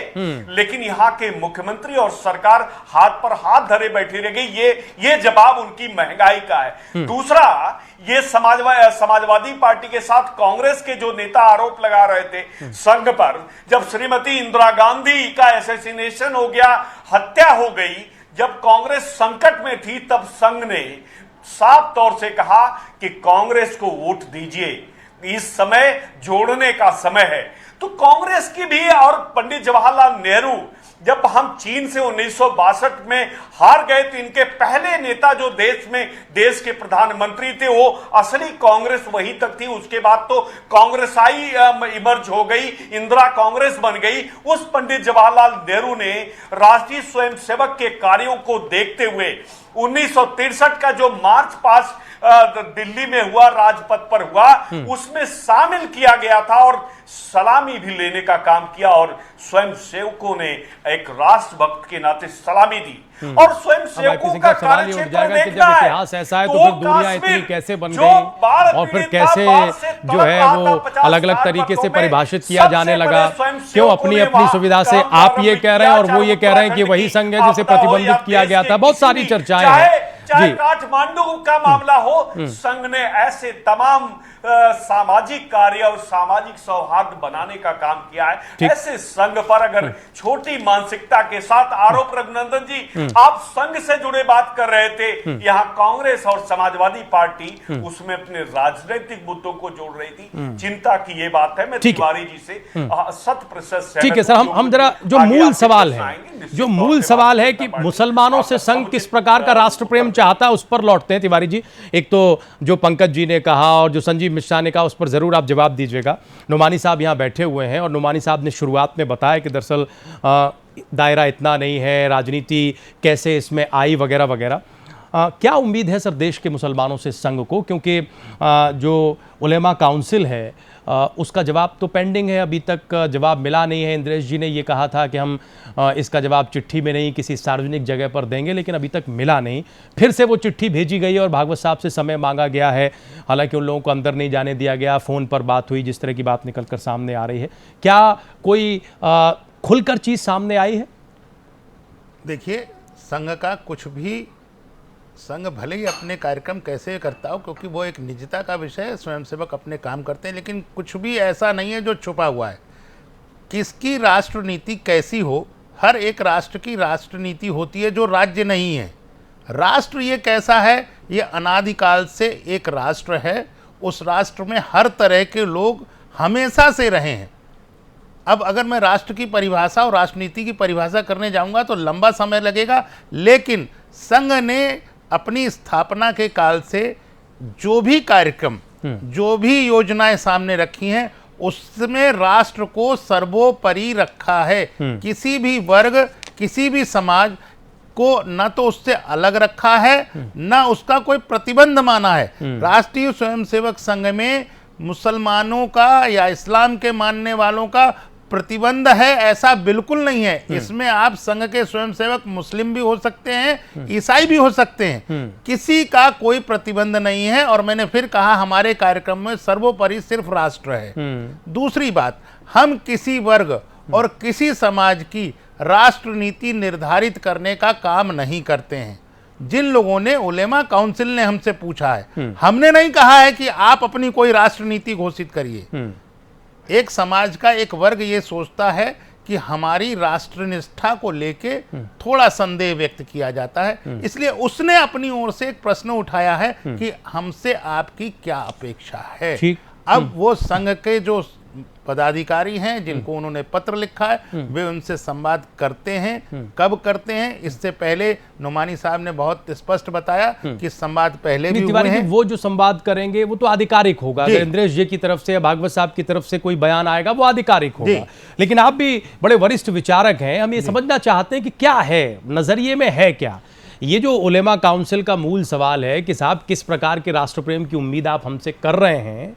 लेकिन यहाँ के मुख्यमंत्री और सरकार हाथ पर हाथ धरे बैठी रह गई। ये जवाब उनकी महंगाई का है। दूसरा, ये समाजवादी पार्टी के साथ कांग्रेस के जो नेता आरोप लगा रहे थे संघ पर, जब श्रीमती इंदिरा गांधी का असैसिनेशन हो गया, हत्या हो गई, जब कांग्रेस संकट में थी, तब संघ ने साफ तौर से कहा कि कांग्रेस को वोट दीजिए, इस समय जोड़ने का समय है। तो कांग्रेस की भी और पंडित जवाहरलाल नेहरू जब हम चीन से 1962 में हार गए तो इनके पहले नेता जो देश के प्रधानमंत्री थे वो असली कांग्रेस वही तक थी। उसके बाद तो कांग्रेस आई इमर्ज हो गई, इंदिरा कांग्रेस बन गई। उस पंडित जवाहरलाल नेहरू ने राष्ट्रीय स्वयंसेवक के कार्यों को देखते हुए 1963 का जो मार्च पास्ट दिल्ली में हुआ, राजपथ पर हुआ, उसमें शामिल किया गया था और सलामी भी लेने का काम किया और स्वयं सेवकों ने एक राष्ट्रभक्त के नाते सलामी दी। और स्वयं सेवकों का कार्यक्षेत्र देखना है, इतिहास ऐसा है तो फिर दूरियां इतनी कैसे बन गई और फिर कैसे जो है वो अलग अलग तरीके से परिभाषित किया जाने लगा, क्यों अपनी अपनी सुविधा से आप ये कह रहे हैं और वो ये कह रहे हैं कि वही संघ है जिसे प्रतिबंधित किया गया था। बहुत सारी चर्चाएं हैं। चाहे काठमांडू का मामला हो, संघ ने ऐसे तमाम सामाजिक कार्य और सामाजिक सौहार्द बनाने का काम किया है। ऐसे संघ पर अगर छोटी मानसिकता के साथ आरोप, रघुनंदन जी आप संघ से जुड़े बात कर रहे थे, यहाँ कांग्रेस और समाजवादी पार्टी उसमें अपने राजनीतिक मुद्दों को जोड़ रही थी। चिंता की ये बात है, मैं तिवारी जी से 100% ठीक है सर। हम जरा जो मूल सवाल है कि मुसलमानों से संघ किस प्रकार का राष्ट्र प्रेम चाहता है उस पर लौटते हैं तिवारी जी। एक तो जो पंकज जी ने कहा और जो संजीव मिश्रा ने कहा उस पर जरूर आप जवाब दीजिएगा। नुमानी साहब यहाँ बैठे हुए हैं और नुमानी साहब ने शुरुआत में बताया कि दरअसल दायरा इतना नहीं है, राजनीति कैसे इसमें आई वगैरह वगैरह। क्या उम्मीद है सर देश के मुसलमानों से संघ को, क्योंकि जो उलेमा काउंसिल है उसका जवाब तो पेंडिंग है, अभी तक जवाब मिला नहीं है। इंद्रेश जी ने ये कहा था कि हम इसका जवाब चिट्ठी में नहीं किसी सार्वजनिक जगह पर देंगे, लेकिन अभी तक मिला नहीं। फिर से वो चिट्ठी भेजी गई और भागवत साहब से समय मांगा गया है, हालांकि उन लोगों को अंदर नहीं जाने दिया गया, फ़ोन पर बात हुई, जिस तरह की बात निकल कर सामने आ रही है। क्या कोई खुलकर चीज़ सामने आई है? देखिए, संघ का कुछ भी, संघ भले ही अपने कार्यक्रम कैसे करता हो, क्योंकि वो एक निजता का विषय है, स्वयंसेवक अपने काम करते हैं, लेकिन कुछ भी ऐसा नहीं है जो छुपा हुआ है। किसकी राष्ट्रनीति कैसी हो, हर एक राष्ट्र की राष्ट्रनीति होती है जो राज्य नहीं है। राष्ट्र ये कैसा है, ये अनादिकाल से एक राष्ट्र है, उस राष्ट्र में हर तरह के लोग हमेशा से रहे हैं। अब अगर मैं राष्ट्र की परिभाषा और राष्ट्रनीति की परिभाषा करने जाऊंगा तो लंबा समय लगेगा, लेकिन संघ ने अपनी स्थापना के काल से जो भी कार्यक्रम, जो भी योजनाएं सामने रखी हैं, उसमें राष्ट्र को सर्वोपरि रखा है। किसी भी वर्ग, किसी भी समाज को न तो उससे अलग रखा है न उसका कोई प्रतिबंध माना है। राष्ट्रीय स्वयंसेवक संघ में मुसलमानों का या इस्लाम के मानने वालों का प्रतिबंध है ऐसा बिल्कुल नहीं है। इसमें आप संघ के स्वयंसेवक मुस्लिम भी हो सकते हैं, ईसाई भी हो सकते हैं, किसी का कोई प्रतिबंध नहीं है। और मैंने फिर कहा हमारे कार्यक्रम में सर्वोपरि सिर्फ राष्ट्र है। दूसरी बात, हम किसी वर्ग और किसी समाज की राष्ट्र नीति निर्धारित करने का काम नहीं करते हैं। जिन लोगों ने उलेमा काउंसिल ने हमसे पूछा है, हमने नहीं कहा है कि आप अपनी कोई राष्ट्र नीति घोषित करिए। एक समाज का एक वर्ग ये सोचता है कि हमारी राष्ट्रनिष्ठा को लेके थोड़ा संदेह व्यक्त किया जाता है, इसलिए उसने अपनी ओर से एक प्रश्न उठाया है कि हमसे आपकी क्या अपेक्षा है। अब वो संघ के जो पदाधिकारी हैं जिनको उन्होंने पत्र लिखा है वे उनसे संवाद करते हैं। कब करते हैं, इससे पहले नुमानी साहब ने बहुत स्पष्ट बताया कि संवाद पहले भी हुए हैं। वो जो संवाद करेंगे वो तो आधिकारिक होगा। अगर इंद्रेश जी की तरफ से या भागवत साहब की तरफ से कोई बयान आएगा वो आधिकारिक होगा। लेकिन आप भी बड़े वरिष्ठ विचारक हैं, हम ये समझना चाहते हैं कि क्या है, नजरिए में है क्या ये जो उलेमा काउंसिल का मूल सवाल है कि साहब किस प्रकार के राष्ट्र प्रेम की उम्मीद आप हमसे कर रहे हैं,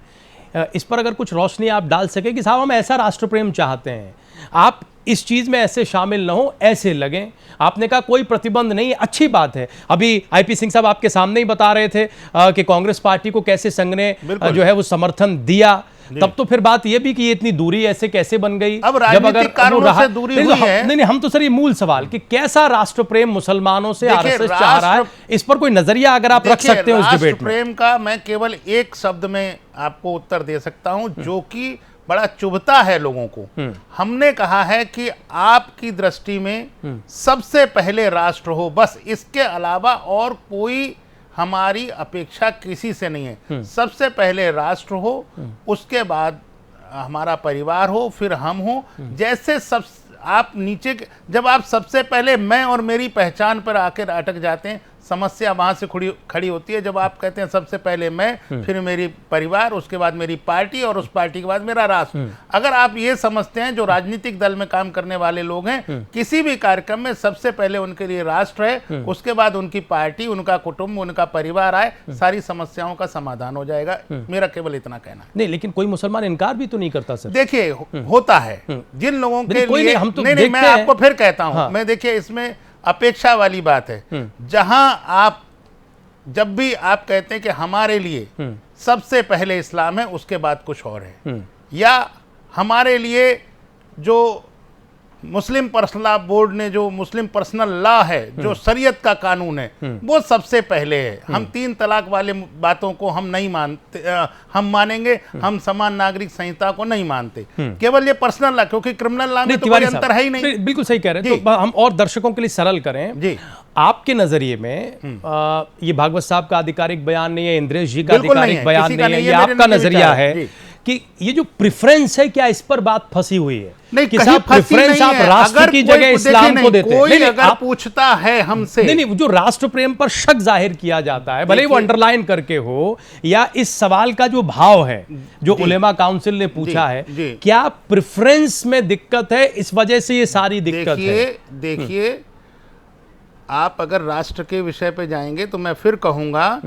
इस पर अगर कुछ रोशनी आप डाल सके कि साहब हम ऐसा राष्ट्र प्रेम चाहते हैं, आप इस चीज में ऐसे शामिल न हो, ऐसे लगें। आपने कहा कोई प्रतिबंध नहीं, अच्छी बात है। अभी आईपी सिंह साहब आपके सामने ही बता रहे थे कि कांग्रेस पार्टी को कैसे संघ ने जो है वो समर्थन दिया। तब तो फिर बात ये भी कि ये इतनी दूरी ऐसे कैसे बन गई, अब राजनीतिक कारणों से दूरी हुई है। नहीं, हम तो सर ये मूल सवाल कि कैसा राष्ट्र प्रेम मुसलमानों से आरएसएस चाह रहा है, इस पर कोई नजरिया अगर आप रख सकते हैं उस डिबेट में। प्रेम का मैं केवल एक शब्द में आपको उत्तर दे सकता हूं जो कि बड़ा चुभता है लोगों को। हमने कहा है कि आपकी दृष्टि में सबसे पहले राष्ट्र हो, बस, इसके अलावा और कोई हमारी अपेक्षा किसी से नहीं है। सबसे पहले राष्ट्र हो, उसके बाद हमारा परिवार हो, फिर हम हो। जैसे सब आप नीचे जब आप सबसे पहले मैं और मेरी पहचान पर आकर अटक जाते हैं, समस्या वहां से खड़ी होती है। जब आप कहते हैं सबसे पहले मैं, फिर मेरी परिवार, उसके बाद मेरी पार्टी और उस पार्टी के बाद मेरा राष्ट्र। अगर आप ये समझते हैं, जो राजनीतिक दल में काम करने वाले लोग हैं, किसी भी कार्यक्रम में सबसे पहले उनके लिए राष्ट्र है, उसके बाद उनकी पार्टी, उनका कुटुंब, उनका परिवार आए, सारी समस्याओं का समाधान हो जाएगा। मेरा केवल इतना कहना है। नहीं, लेकिन कोई मुसलमान इनकार भी तो नहीं करता सर। देखिए, होता है जिन लोगों के लिए। नहीं, मैं आपको फिर कहता हूं, मैं देखिए इसमें अपेक्षा वाली बात है। जहां आप जब भी आप कहते हैं कि हमारे लिए सबसे पहले इस्लाम है, उसके बाद कुछ और है, या हमारे लिए जो मुस्लिम पर्सनल लॉ बोर्ड ने जो मुस्लिम पर्सनल लॉ है, जो शरीयत का कानून है, वो सबसे पहले है। हम 3 तलाक वाले बातों को हम नहीं मानते, हम मानेंगे, हम समान नागरिक संहिता को नहीं मानते। केवल ये पर्सनल लॉ, क्योंकि क्रिमिनल लॉ में तो कोई अंतर है ही नहीं। बिल्कुल सही कह रहे हैं। तो हम और दर्शकों के लिए सरल करें जी। आपके नजरिए में ये भागवत साहब का आधिकारिक बयान नहीं है, इंद्रेश जी का आधिकारिक बयान नहीं है, ये आपका नजरिया है कि ये जो प्रेफरेंस है, क्या इस पर बात फंसी हुई है? नहीं, कि साहब प्रेफरेंस आप राष्ट्र की जगह इस्लाम को देते हैं। कोई अगर पूछता है हमसे, नहीं, जो राष्ट्र प्रेम पर शक जाहिर किया जाता है, भले वो अंडरलाइन करके हो, या इस सवाल का जो भाव है जो उलेमा काउंसिल ने पूछा है, क्या प्रेफरेंस में दिक्कत है, इस वजह से ये सारी दिक्कत है? देखिए, आप अगर राष्ट्र के विषय पे जाएंगे तो मैं फिर कहूंगा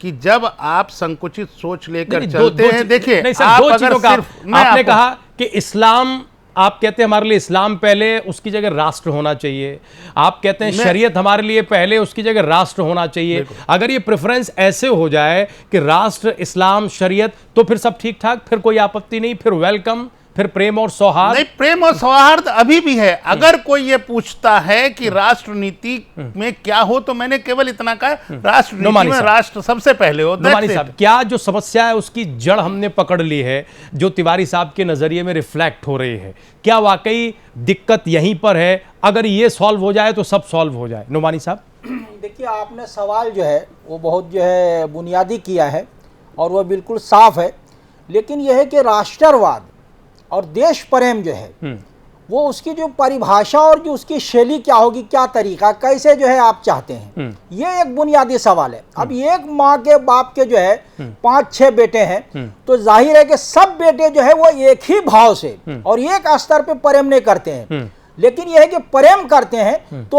कि जब आप संकुचित सोच लेकर चलते हैं, देखिए आप अगर सिर्फ आपने कहा कि इस्लाम, आप कहते हैं हमारे लिए इस्लाम पहले, उसकी जगह राष्ट्र होना चाहिए। आप कहते हैं शरीयत हमारे लिए पहले, उसकी जगह राष्ट्र होना चाहिए। अगर ये प्रेफरेंस ऐसे हो जाए कि राष्ट्र, इस्लाम, शरीयत, तो फिर सब ठीक ठाक, फिर कोई आपत्ति नहीं, फिर वेलकम, फिर प्रेम और सौहार्द। नहीं, प्रेम और सौहार्द अभी भी है। अगर कोई ये पूछता है कि राष्ट्र नीति में क्या हो, तो मैंने केवल इतना कहा, राष्ट्र नीति में राष्ट्र सबसे पहले हो। नुमानी साहब, क्या जो समस्या है उसकी जड़ हमने पकड़ ली है, जो तिवारी साहब के नजरिए में रिफ्लेक्ट हो रही है, क्या वाकई दिक्कत यहीं पर है? अगर ये सॉल्व हो जाए तो सब सॉल्व हो जाए। नुमानी साहब, देखिए, आपने सवाल जो है वो बहुत जो है बुनियादी किया है और वह बिल्कुल साफ है, लेकिन यह है कि राष्ट्रवाद और देश प्रेम जो है वो उसकी जो परिभाषा और जो उसकी शैली क्या होगी, क्या तरीका, कैसे जो है आप चाहते हैं, ये एक बुनियादी सवाल है। अब एक माँ के बाप के जो है 5-6 बेटे हैं, तो जाहिर है कि सब बेटे जो है वो एक ही भाव से और एक स्तर पे प्रेम नहीं करते हैं। लेकिन यह है कि प्रेम करते हैं तो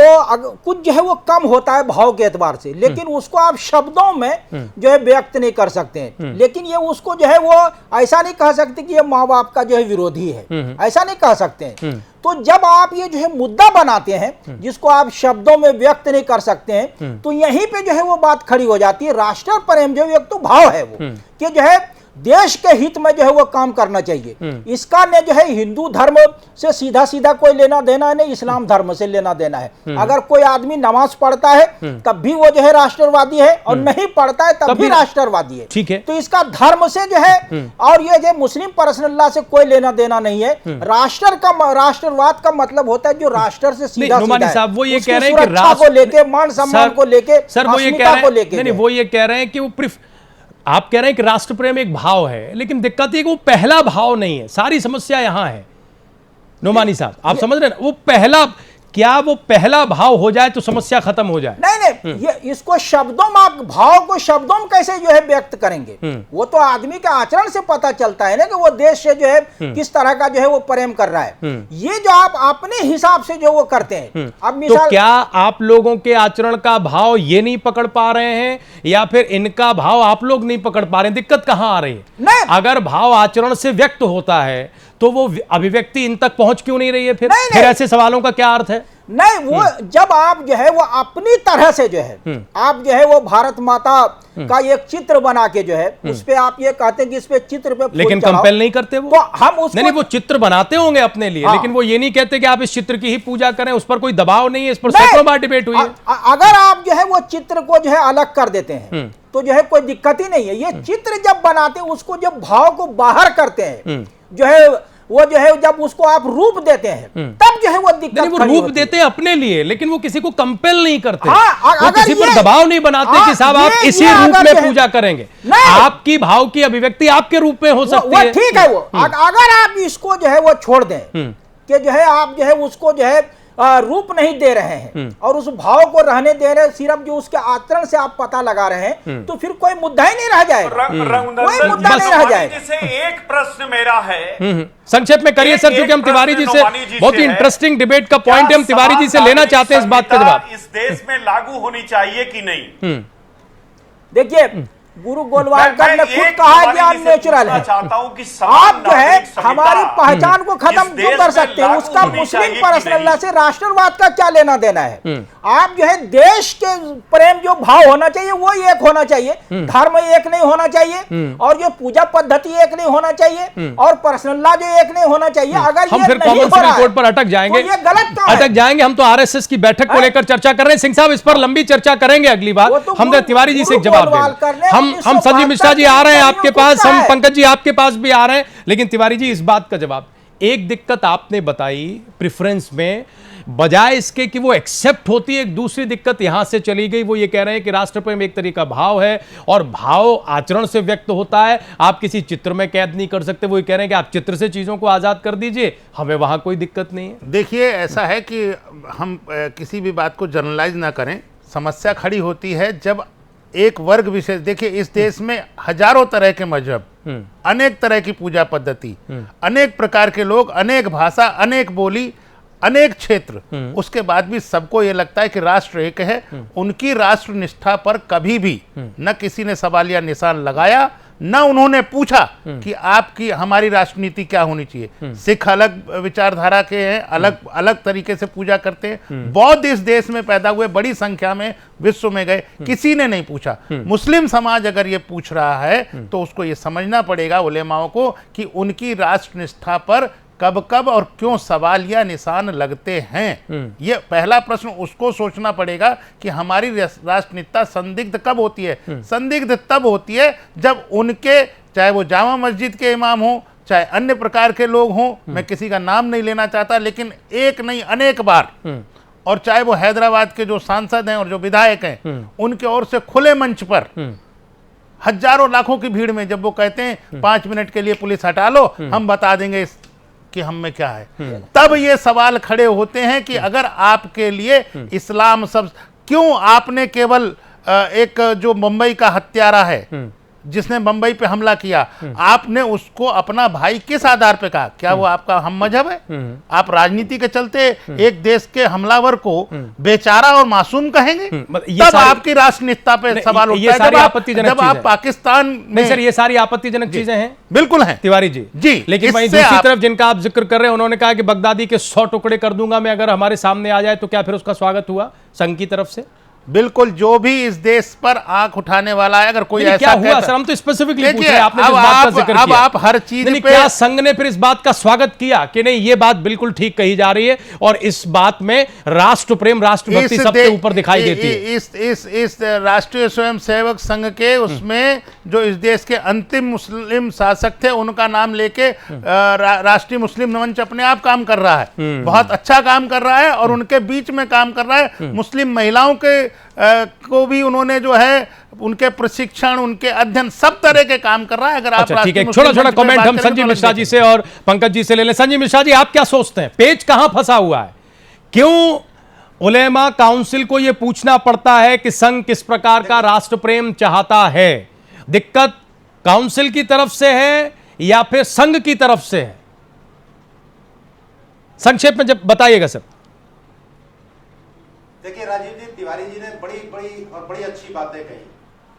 कुछ जो है वो कम होता है भाव के एतबार से, लेकिन उसको आप शब्दों में जो है व्यक्त नहीं कर सकते हैं। लेकिन ये उसको जो है वो ऐसा नहीं कह सकते कि ये माँ बाप का जो है विरोधी है, ऐसा नहीं कह सकते हैं। तो जब आप ये जो है मुद्दा बनाते हैं जिसको आप शब्दों में व्यक्त नहीं कर सकते हैं, तो यहीं पे जो है वो बात खड़ी हो जाती है। राष्ट्र प्रेम जो एक तो भाव है वो कि जो है देश के हित में जो है वो काम करना चाहिए। इसका ने जो है हिंदू धर्म से सीधा सीधा कोई लेना देना है, नहीं इस्लाम धर्म से लेना देना है। अगर कोई आदमी नमाज पढ़ता है तब भी वो जो है राष्ट्रवादी है, और नहीं पढ़ता है तब भी राष्ट्रवादी है। ठीक है, तो इसका धर्म से जो है और ये जो मुस्लिम पर्सनल लॉ से कोई लेना देना नहीं है। राष्ट्रवाद का मतलब होता है जो राष्ट्र से सीधा सीधा साहब वो ये उसकी कह रहे हैं कि सुरक्षा को लेके, मान सम्मान को लेके, सर वो ये कह रहे हैं, वो ये कह रहे हैं कि वो आप कह रहे हैं कि राष्ट्र प्रेम एक भाव है, लेकिन दिक्कत ये कि वो पहला भाव नहीं है। सारी समस्या यहां है नोमानी साहब, आप समझ रहे हैं? वो पहला, क्या वो पहला भाव हो जाए तो समस्या खत्म हो जाए? नहीं ये इसको शब्दों में, आप भाव को शब्दों में कैसे जो है व्यक्त करेंगे? वो तो आदमी के आचरण से पता चलता है ना कि वो देश से जो है किस तरह का जो है वो प्रेम कर रहा है। ये जो आप अपने हिसाब से जो वो करते हैं, अब मिसाल, तो क्या आप लोगों के आचरण का भाव ये नहीं पकड़ पा रहे हैं, या फिर इनका भाव आप लोग नहीं पकड़ पा रहे हैं? दिक्कत कहां आ रही है? अगर भाव आचरण से व्यक्त होता है तो वो अभिव्यक्ति इन तक पहुंच क्यों नहीं रही है? फिर ऐसे सवालों का क्या अर्थ है? नहीं, वो जब आप जो है वो अपनी तरह से जो है आप जो है वो भारत माता का एक चित्र बना के जो है उस पे आप ये कहते हैं कि इस पे चित्र पे, लेकिन कंपेल नहीं करते वो? तो हम उसको नहीं, वो चित्र बनाते होंगे अपने लिए, लेकिन वो ये नहीं कहते कि आप इस चित्र की ही पूजा करें, उस पर कोई दबाव नहीं है। इस पर सैकड़ों बार डिबेट हुई है। अगर आप जो है वो चित्र को जो है अलग कर देते हैं तो जो है कोई दिक्कत ही नहीं है। ये चित्र जब बनाते हैं, उसको जब भाव को बाहर करते हैं, जो है वो जो है जब उसको आप रूप देते हैं तब जो है वो दिक्कत नहीं, वो रूप देते हैं अपने लिए, लेकिन वो किसी को कंपेल नहीं करते। वो किसी पर दबाव नहीं बनाते कि साहब आप इसी रूप में पूजा करेंगे। आपकी भाव की अभिव्यक्ति आपके रूप में हो सकती है, ठीक है। वो अगर आप इसको जो है वो छोड़ दें कि जो है आप जो है उसको जो है रूप नहीं दे रहे हैं और उस भाव को रहने दे रहे हैं, सिर्फ जो उसके आचरण से आप पता लगा रहे हैं, तो फिर कोई मुद्दा ही नहीं रह जाएगा, कोई मुद्दा नहीं रह जाएगा। जैसे एक प्रश्न मेरा है, संक्षेप में करिए सर, क्योंकि हम तिवारी जी से बहुत ही इंटरेस्टिंग डिबेट का पॉइंट हम तिवारी जी से लेना चाहते हैं इस बात का जवाब। इस देश में लागू होनी चाहिए कि नहीं? देखिए, गुरु गोलवालकर ने खुद कहा कि अननेचुरल है। आप जो है हमारी पहचान को खत्म क्यों कर सकते हैं? उसका मुस्लिम पर्सनल लॉ से राष्ट्रवाद का क्या लेना देना है? आप जो है देश के प्रेम जो भाव होना चाहिए वो एक होना चाहिए, धर्म एक नहीं होना चाहिए, और जो पूजा पद्धति एक नहीं होना चाहिए, और पर्सनल लॉ जो एक नहीं होना चाहिए। अगर हम फिर कॉमन सिविल कोड पर अटक जाएंगे, ये गलत अटक जाएंगे। हम तो आरएसएस की बैठक को लेकर चर्चा कर रहे हैं। सिंह साहब, इस पर लंबी चर्चा करेंगे अगली बार। हम तिवारी जी से एक जवाब देंगे। हम संजीव मिश्रा जी आ रहे हैं आपके पास, हम पंकज जी आपके पास भी आ रहे हैं, लेकिन तिवारी जी इस बात का जवाब। एक दिक्कत आपने बताई प्रेफरेंस में, बजाय इसके कि वो एक्सेप्ट होती है, एक दूसरी दिक्कत यहां से चली गई। वो ये कह रहे हैं कि राष्ट्र प्रेम एक तरीका भाव है और भाव आचरण से व्यक्त होता है, आप किसी चित्र में कैद नहीं कर सकते। वो ये कह रहे हैं कि आप चित्र से चीजों को आजाद कर दीजिए, हमें वहां कोई दिक्कत नहीं है। देखिए, ऐसा है कि हम किसी भी बात को जनरलाइज ना करें। समस्या खड़ी होती है जब एक वर्ग विशेष, देखिए इस देश में हजारों तरह के मजहब, अनेक तरह की पूजा पद्धति, अनेक प्रकार के लोग, अनेक भाषा, अनेक बोली, अनेक क्षेत्र, उसके बाद भी सबको ये लगता है कि राष्ट्र एक है। उनकी राष्ट्र निष्ठा पर कभी भी न किसी ने सवालिया निशान लगाया, न उन्होंने पूछा कि आपकी हमारी राष्ट्रनीति क्या होनी चाहिए। सिख अलग विचारधारा के हैं, अलग अलग तरीके से पूजा करते हैं। बौद्ध इस देश में पैदा हुए, बड़ी संख्या में विश्व में गए, किसी ने नहीं पूछा। मुस्लिम समाज अगर ये पूछ रहा है तो उसको ये समझना पड़ेगा उलेमाओं को कि उनकी राष्ट्रनिष्ठा पर कब कब और क्यों सवाल या निशान लगते हैं। ये पहला प्रश्न उसको सोचना पड़ेगा कि हमारी राष्ट्रनीतिता संदिग्ध कब होती है। संदिग्ध तब होती है जब उनके, चाहे वो जामा मस्जिद के इमाम हो, चाहे अन्य प्रकार के लोग हों, मैं किसी का नाम नहीं लेना चाहता, लेकिन एक नहीं अनेक बार, और चाहे वो हैदराबाद के जो सांसद हैं और जो विधायक हैं, उनके ओर से खुले मंच पर हजारों लाखों की भीड़ में जब वो कहते हैं 5 मिनट के लिए पुलिस हटा लो, हम बता देंगे कि हम में क्या है, तब ये सवाल खड़े होते हैं कि अगर आपके लिए इस्लाम सब, क्यों आपने केवल एक जो मुंबई का हत्यारा है जिसने बंबई पे हमला किया, आपने उसको अपना भाई किस आधार पे कहा? क्या वो आपका हम मजहब है? आप राजनीति के चलते एक देश के हमलावर को बेचारा और मासूम कहेंगे? तब आपकी राष्ट्रनीतिता पे सवाल उठता है जब आप पाकिस्तान में। सर, ये सारी आपत्तिजनक चीजें हैं, बिल्कुल हैं तिवारी जी। लेकिन वहीं दूसरी तरफ जिनका आप जिक्र कर रहे हैं, उन्होंने कहा कि बगदादी के 100 टुकड़े कर दूंगा मैं अगर हमारे सामने आ जाए, तो क्या फिर उसका स्वागत हुआ संघ की तरफ से? बिल्कुल, जो भी इस देश पर आंख उठाने वाला है, अगर कोई ऐसा क्या हुआ सर, हम तो स्पेसिफिकली पूछ रहे हैं, आपने जिस बात का जिक्र किया, आप हर चीज पे क्या संघ ने फिर इस बात का स्वागत किया कि नहीं ये बात बिल्कुल ठीक कही जा रही है और इस बात में राष्ट्र प्रेम राष्ट्रभक्ति सबसे ऊपर दिखाई देती है? इस राष्ट्रीय स्वयंसेवक संघ के उसमें जो इस देश के अंतिम मुस्लिम शासक थे, उनका नाम लेके राष्ट्रीय मुस्लिम मंच अपने आप काम कर रहा है, बहुत अच्छा काम कर रहा है और उनके बीच में काम कर रहा है। मुस्लिम महिलाओं के को भी उन्होंने जो है उनके प्रशिक्षण, उनके अध्ययन, सब तरह के काम कर रहा है। अगर आप ठीक है, छोटा कमेंट हम संजीव मिश्रा जी से और पंकज जी से ले लें। संजीव मिश्रा जी, आप क्या सोचते हैं, पेच कहां फंसा हुआ है? क्यों उलेमा काउंसिल को यह पूछना पड़ता है कि संघ किस प्रकार का राष्ट्र प्रेम चाहता है? दिक्कत काउंसिल की तरफ से है या फिर संघ की तरफ से है? संक्षेप में जब बताइएगा सर। देखिए राजीव जी, तिवारी जी ने बड़ी अच्छी बातें कही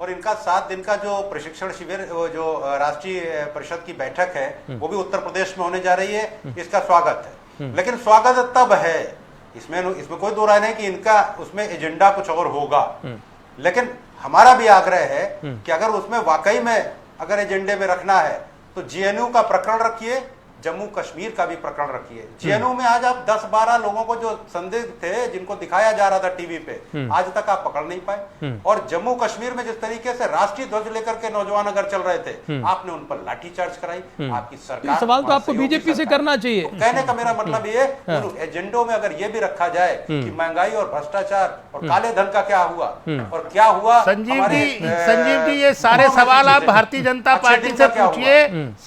और इनका 7 दिन का जो प्रशिक्षण शिविर, जो राष्ट्रीय परिषद की बैठक है, वो भी उत्तर प्रदेश में होने जा रही है, इसका स्वागत है। लेकिन स्वागत तब है, इसमें कोई दो राय नहीं कि इनका उसमें एजेंडा कुछ और होगा, लेकिन हमारा भी आग्रह है कि अगर उसमें वाकई में अगर एजेंडे में रखना है तो जेएनयू का प्रकरण रखिए, जम्मू कश्मीर का भी प्रकरण रखिए। जेएनयू में आज आप 10-12 लोगों को जो संदिग्ध थे, जिनको दिखाया जा रहा था टीवी पे, आज तक आप पकड़ नहीं पाए। और जम्मू कश्मीर में जिस तरीके से राष्ट्रीय ध्वज लेकर के नौजवान अगर चल रहे थे, आपने उन पर लाठीचार्ज कराई। आपकी सरकार, सवाल तो आपको बीजेपी से करना चाहिए। तो कहने का मेरा मतलब ये, एजेंडों में अगर ये भी रखा जाए कि महंगाई और भ्रष्टाचार और काले धन का क्या हुआ और क्या हुआ। संजीव जी, ये सारे सवाल आप भारतीय जनता पार्टी से पूछिए,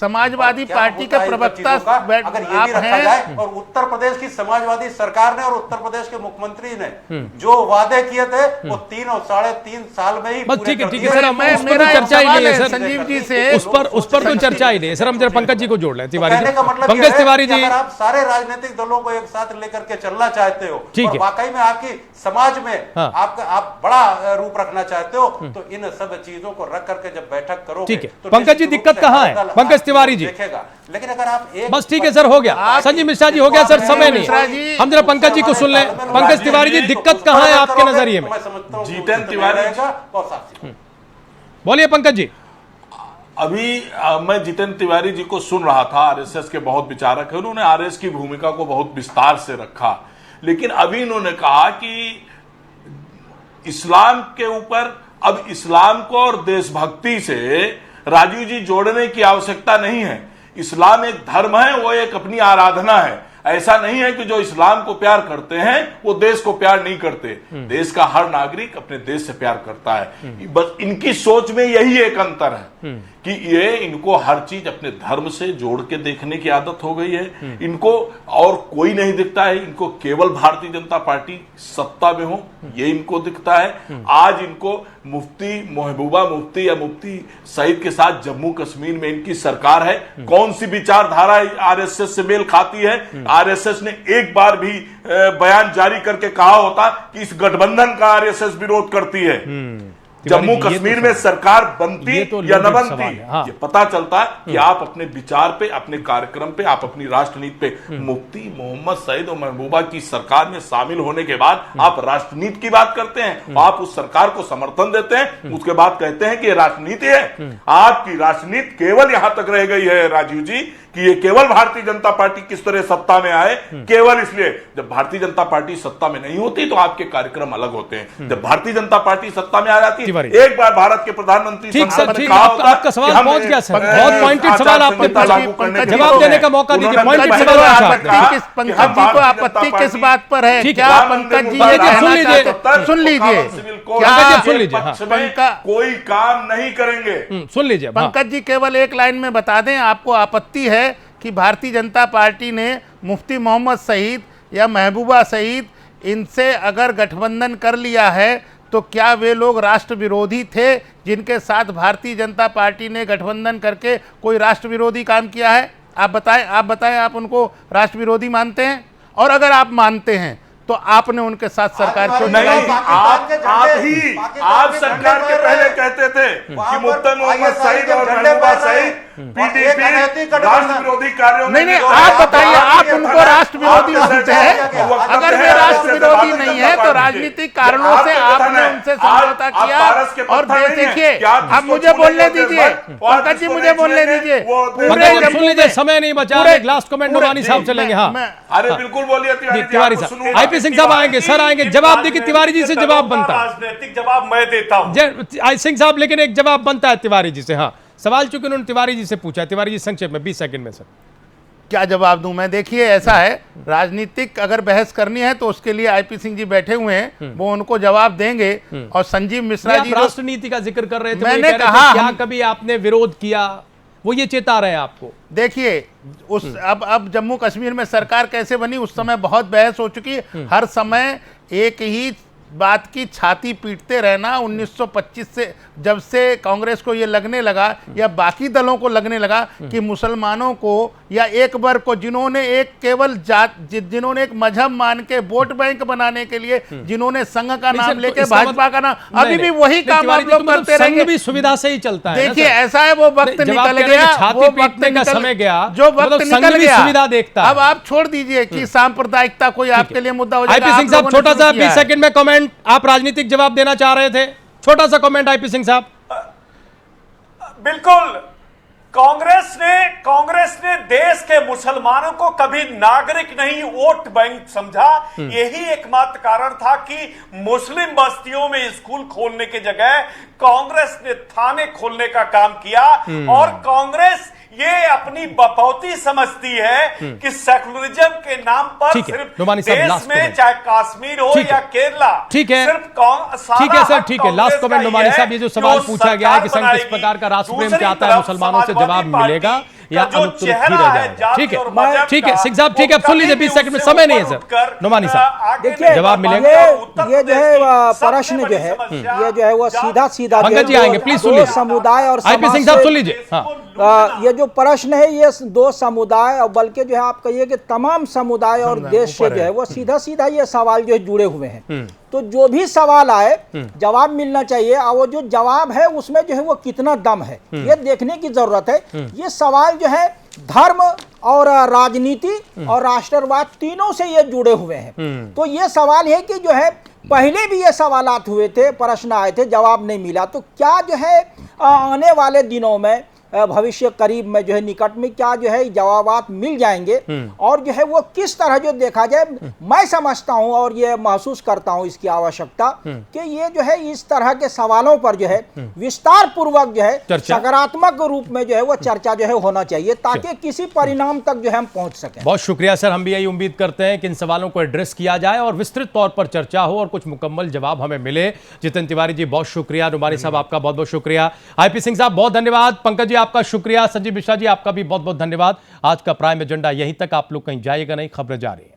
समाजवादी पार्टी के प्रवक्ता अगर ये भी रखा जाए, और उत्तर प्रदेश की समाजवादी सरकार ने और उत्तर प्रदेश के मुख्यमंत्री ने जो वादे किए थे वो 3 और 3.5 साल में ही बस ठीक है सर, उस पर तो चर्चा ही नहीं है सर संजीव जी से, उस पर तो चर्चा ही नहीं है सर। हम जरा पंकज जी को जोड़ लें, तिवारी जी, पंकज तिवारी जी, अगर आप सारे राजनीतिक दलों को एक साथ लेकर के चलना चाहते हो और वाकई में आपकी समाज में आप बड़ा रूप रखना चाहते हो, तो इन सब चीजों को रख करके जब बैठक करोगे, तो पंकज जी दिक्कत कहाँ है? पंकज तिवारी जी देखेगा। लेकिन अगर आप बस ठीक है सर, हो गया। संजीव मिश्रा जी हो गया सर, समय नहीं, हम जरा पंकज जी को सुन लें। पंकज तिवारी जी, दिक्कत कहाँ है आपके नजरिए में? जितेंद्र तिवारी, बोलिए पंकज जी। अभी मैं जितेंद्र तिवारी जी को सुन रहा था, आरएसएस के बहुत विचारक है, उन्होंने आरएसएस की भूमिका को बहुत विस्तार से रखा, लेकिन अभी इन्होंने कहा कि इस्लाम के ऊपर अब इस्लाम को और देशभक्ति से राजीव जी जोड़ने की आवश्यकता नहीं है। इस्लाम एक धर्म है, वो एक अपनी आराधना है। ऐसा नहीं है कि जो इस्लाम को प्यार करते हैं वो देश को प्यार नहीं करते। देश का हर नागरिक अपने देश से प्यार करता है। बस इनकी सोच में यही एक अंतर है कि ये इनको हर चीज अपने धर्म से जोड़ के देखने की आदत हो गई है। इनको और कोई नहीं दिखता है, इनको केवल भारतीय जनता पार्टी सत्ता में हो ये इनको दिखता है। आज इनको मुफ्ती महबूबा मुफ्ती या मुफ्ती सईद के साथ जम्मू कश्मीर में इनकी सरकार है। कौन सी विचारधारा आरएसएस से मेल खाती है? आरएसएस ने एक बार भी बयान जारी करके कहा होता कि इस गठबंधन का आरएसएस विरोध करती है। जम्मू कश्मीर में सरकार बनती या न बनती, ये पता चलता है कि आप अपने विचार पे, अपने कार्यक्रम पे, आप अपनी राष्ट्रनीति पे मुफ्ती मोहम्मद सईद और महबूबा की सरकार में शामिल होने के बाद आप राष्ट्रनीति की बात करते हैं, आप उस सरकार को समर्थन देते हैं, उसके बाद कहते हैं कि ये राजनीति है। आपकी राजनीति केवल यहां तक रह गई है राजीव जी कि ये केवल भारतीय जनता पार्टी किस तरह सत्ता में आए, केवल इसलिए। जब भारतीय जनता पार्टी सत्ता में नहीं होती तो आपके कार्यक्रम अलग होते हैं। जब भारतीय जनता पार्टी सत्ता में आ जाती, एक बार भारत के प्रधानमंत्री आपका सवाल पहुंच गया सर, बहुत पॉइंटेड सवाल आपने जवाब देने का मौका दीजिए। पॉइंटेड सवाल पंकज जी को आपत्ति किस बात पर है? क्या पंकज जी ये सुन लीजिए, सुन लीजिए, कोई काम नहीं करेंगे, सुन लीजिए। पंकज जी केवल एक लाइन में बता दें, आपको आपत्ति है कि भारतीय जनता पार्टी ने मुफ्ती मोहम्मद सईद या महबूबा सईद इनसे अगर गठबंधन कर लिया है तो क्या वे लोग राष्ट्र विरोधी थे जिनके साथ भारतीय जनता पार्टी ने गठबंधन करके कोई राष्ट्र विरोधी काम किया है? आप बताएं, आप उनको राष्ट्र विरोधी मानते हैं? और अगर आप मानते हैं तो आपने उनके साथ सरकार क्यों नहीं? आप सरकार के पहले कहते थे कि मुफ्ता मोहम्मद सईद और महबूबा सईद पीटीपी राष्ट्र विरोधी कार्यों में नहीं, आप बताइए, आप उनको राष्ट्र विरोधी मानते हैं? अगर वे राष्ट्र विरोधी नहीं है तो राजनीतिक कारणों से आपने उनसे समझौता किया। और देखिए, अब मुझे बोलने दीजिए, पंकज जी मुझे बोलने दीजिए। सुन लीजिए, समय नहीं बचा, एक लास्ट कमेंट नुमानी साहब से लेंगे। हाँ, अरे बिल्कुल बोलिए तिवारी साहब। आईपी सिंह साहब आएंगे, सर आएंगे, जवाब देखिए तिवारी जी से जवाब बनता है। राजनीतिक जवाब मैं देता हूं सिंह साहब, लेकिन एक जवाब बनता है तिवारी जी से। हाँ, सवाल चूंकि उन्होंने तिवारी जी से पूछा है। तिवारी जी संक्षेप में 20 सेकंड में सर क्या जवाब दूं मैं? देखिए, ऐसा है, राजनीतिक अगर बहस करनी है तो उसके लिए आईपी सिंह जी बैठे हुए हैं, वो उनको जवाब देंगे। और संजीव मिश्रा जी राष्ट्रनीति का जिक्र कर रहे थे, मैंने कहा क्या कभी आपने विरोध किया, वो ये चेता रहे हैं आपको। देखिए, अब जम्मू कश्मीर में सरकार कैसे बनी उस समय बहुत बहस हो चुकी है। हर समय एक ही बात की छाती पीटते रहना। 1925 से जब से कांग्रेस को ये लगने लगा या बाकी दलों को लगने लगा कि मुसलमानों को या एक वर्ग को जिन्होंने एक केवल जात, जिन्होंने एक मजहब मान के वोट बैंक बनाने के लिए, जिन्होंने संघ का नाम लेके भाजपा का नाम, अभी भी वही काम आप लोग करते रहेंगे। भी सुविधा से ही चलता है। देखिए, ऐसा है, वो वक्त निकल गया, छाती पीटने का समय गया, जो वक्त निकल गया, सुविधा देखता। अब आप छोड़ दीजिए कि सांप्रदायिकता कोई आपके लिए मुद्दा हो जाएगा। आईपी सिंह साहब, छोटा सा 20 सेकंड में कमेंट, आप राजनीतिक जवाब देना चाह रहे थे, छोटा सा कमेंट आईपी सिंह साहब। बिल्कुल, कांग्रेस ने देश के मुसलमानों को कभी नागरिक नहीं, वोट बैंक समझा। यही एकमात्र कारण था कि मुस्लिम बस्तियों में स्कूल खोलने की जगह कांग्रेस ने थाने खोलने का काम किया। और कांग्रेस ये अपनी बपौती समझती है कि सेकुलरिज्म के नाम पर सिर्फ देश में, चाहे कश्मीर हो या केरला, ठीक है, ठीक है सर, ठीक है, लास्ट कमेंट नुमानी साहब। ये जो सवाल पूछा गया है कि संघ किस प्रकार का राष्ट्र प्रेम चाहता है, मुसलमानों से जवाब मिलेगा या अनुत्तरित ही रह जाएगा? ठीक है, ठीक है सिंह साहब, ठीक है, सुन लीजिए, 20 सेकंड में समय नहीं है सर। नुमानी साहब, देखिए, जवाब मिलेगा। ये जो है प्रश्न जो है, ये जो है वो सीधा पंकज जी आएंगे, प्लीज सुन लीजिए। समुदाय और आईपी सिंह साहब सुन लीजिए। ये जो प्रश्न है, ये दो समुदाय और बल्कि जो है आप कहिए कि तमाम समुदाय और देश से जो है वो सीधा ये सवाल जो है जुड़े हुए हैं। तो जो भी सवाल आए जवाब मिलना चाहिए, और वो जो जवाब है उसमें जो है वो कितना दम है ये देखने की जरूरत है। ये सवाल जो है धर्म और राजनीति और राष्ट्रवाद तीनों से ये जुड़े हुए हैं। तो ये सवाल है कि जो है पहले भी ये सवालात हुए थे, प्रश्न आए थे, जवाब नहीं मिला। तो क्या जो है आने वाले दिनों में, भविष्य करीब में जो है निकट में क्या जो है जवाबात मिल जाएंगे और जो है वो किस तरह जो देखा जाए, मैं समझता हूं और ये महसूस करता हूं इसकी आवश्यकता कि ये जो है इस तरह के सवालों पर जो है विस्तार पूर्वक जो है सकारात्मक रूप में जो है वो चर्चा जो है होना चाहिए, ताकि किसी परिणाम तक जो है हम पहुंच सकें। बहुत शुक्रिया सर, हम भी यही उम्मीद करते हैं कि इन सवालों को एड्रेस किया जाए और विस्तृत तौर पर चर्चा हो और कुछ मुकम्मल जवाब हमें मिले। जितेंद्र तिवारी जी बहुत शुक्रिया, नुमानी साहब आपका बहुत बहुत शुक्रिया, आईपी सिंह साहब बहुत धन्यवाद, पंकज जी आपका शुक्रिया, संजीव मिश्रा जी आपका भी बहुत बहुत धन्यवाद। आज का प्राइम एजेंडा यहीं तक, आप लोग कहीं जाइएगा नहीं, खबरें जारी।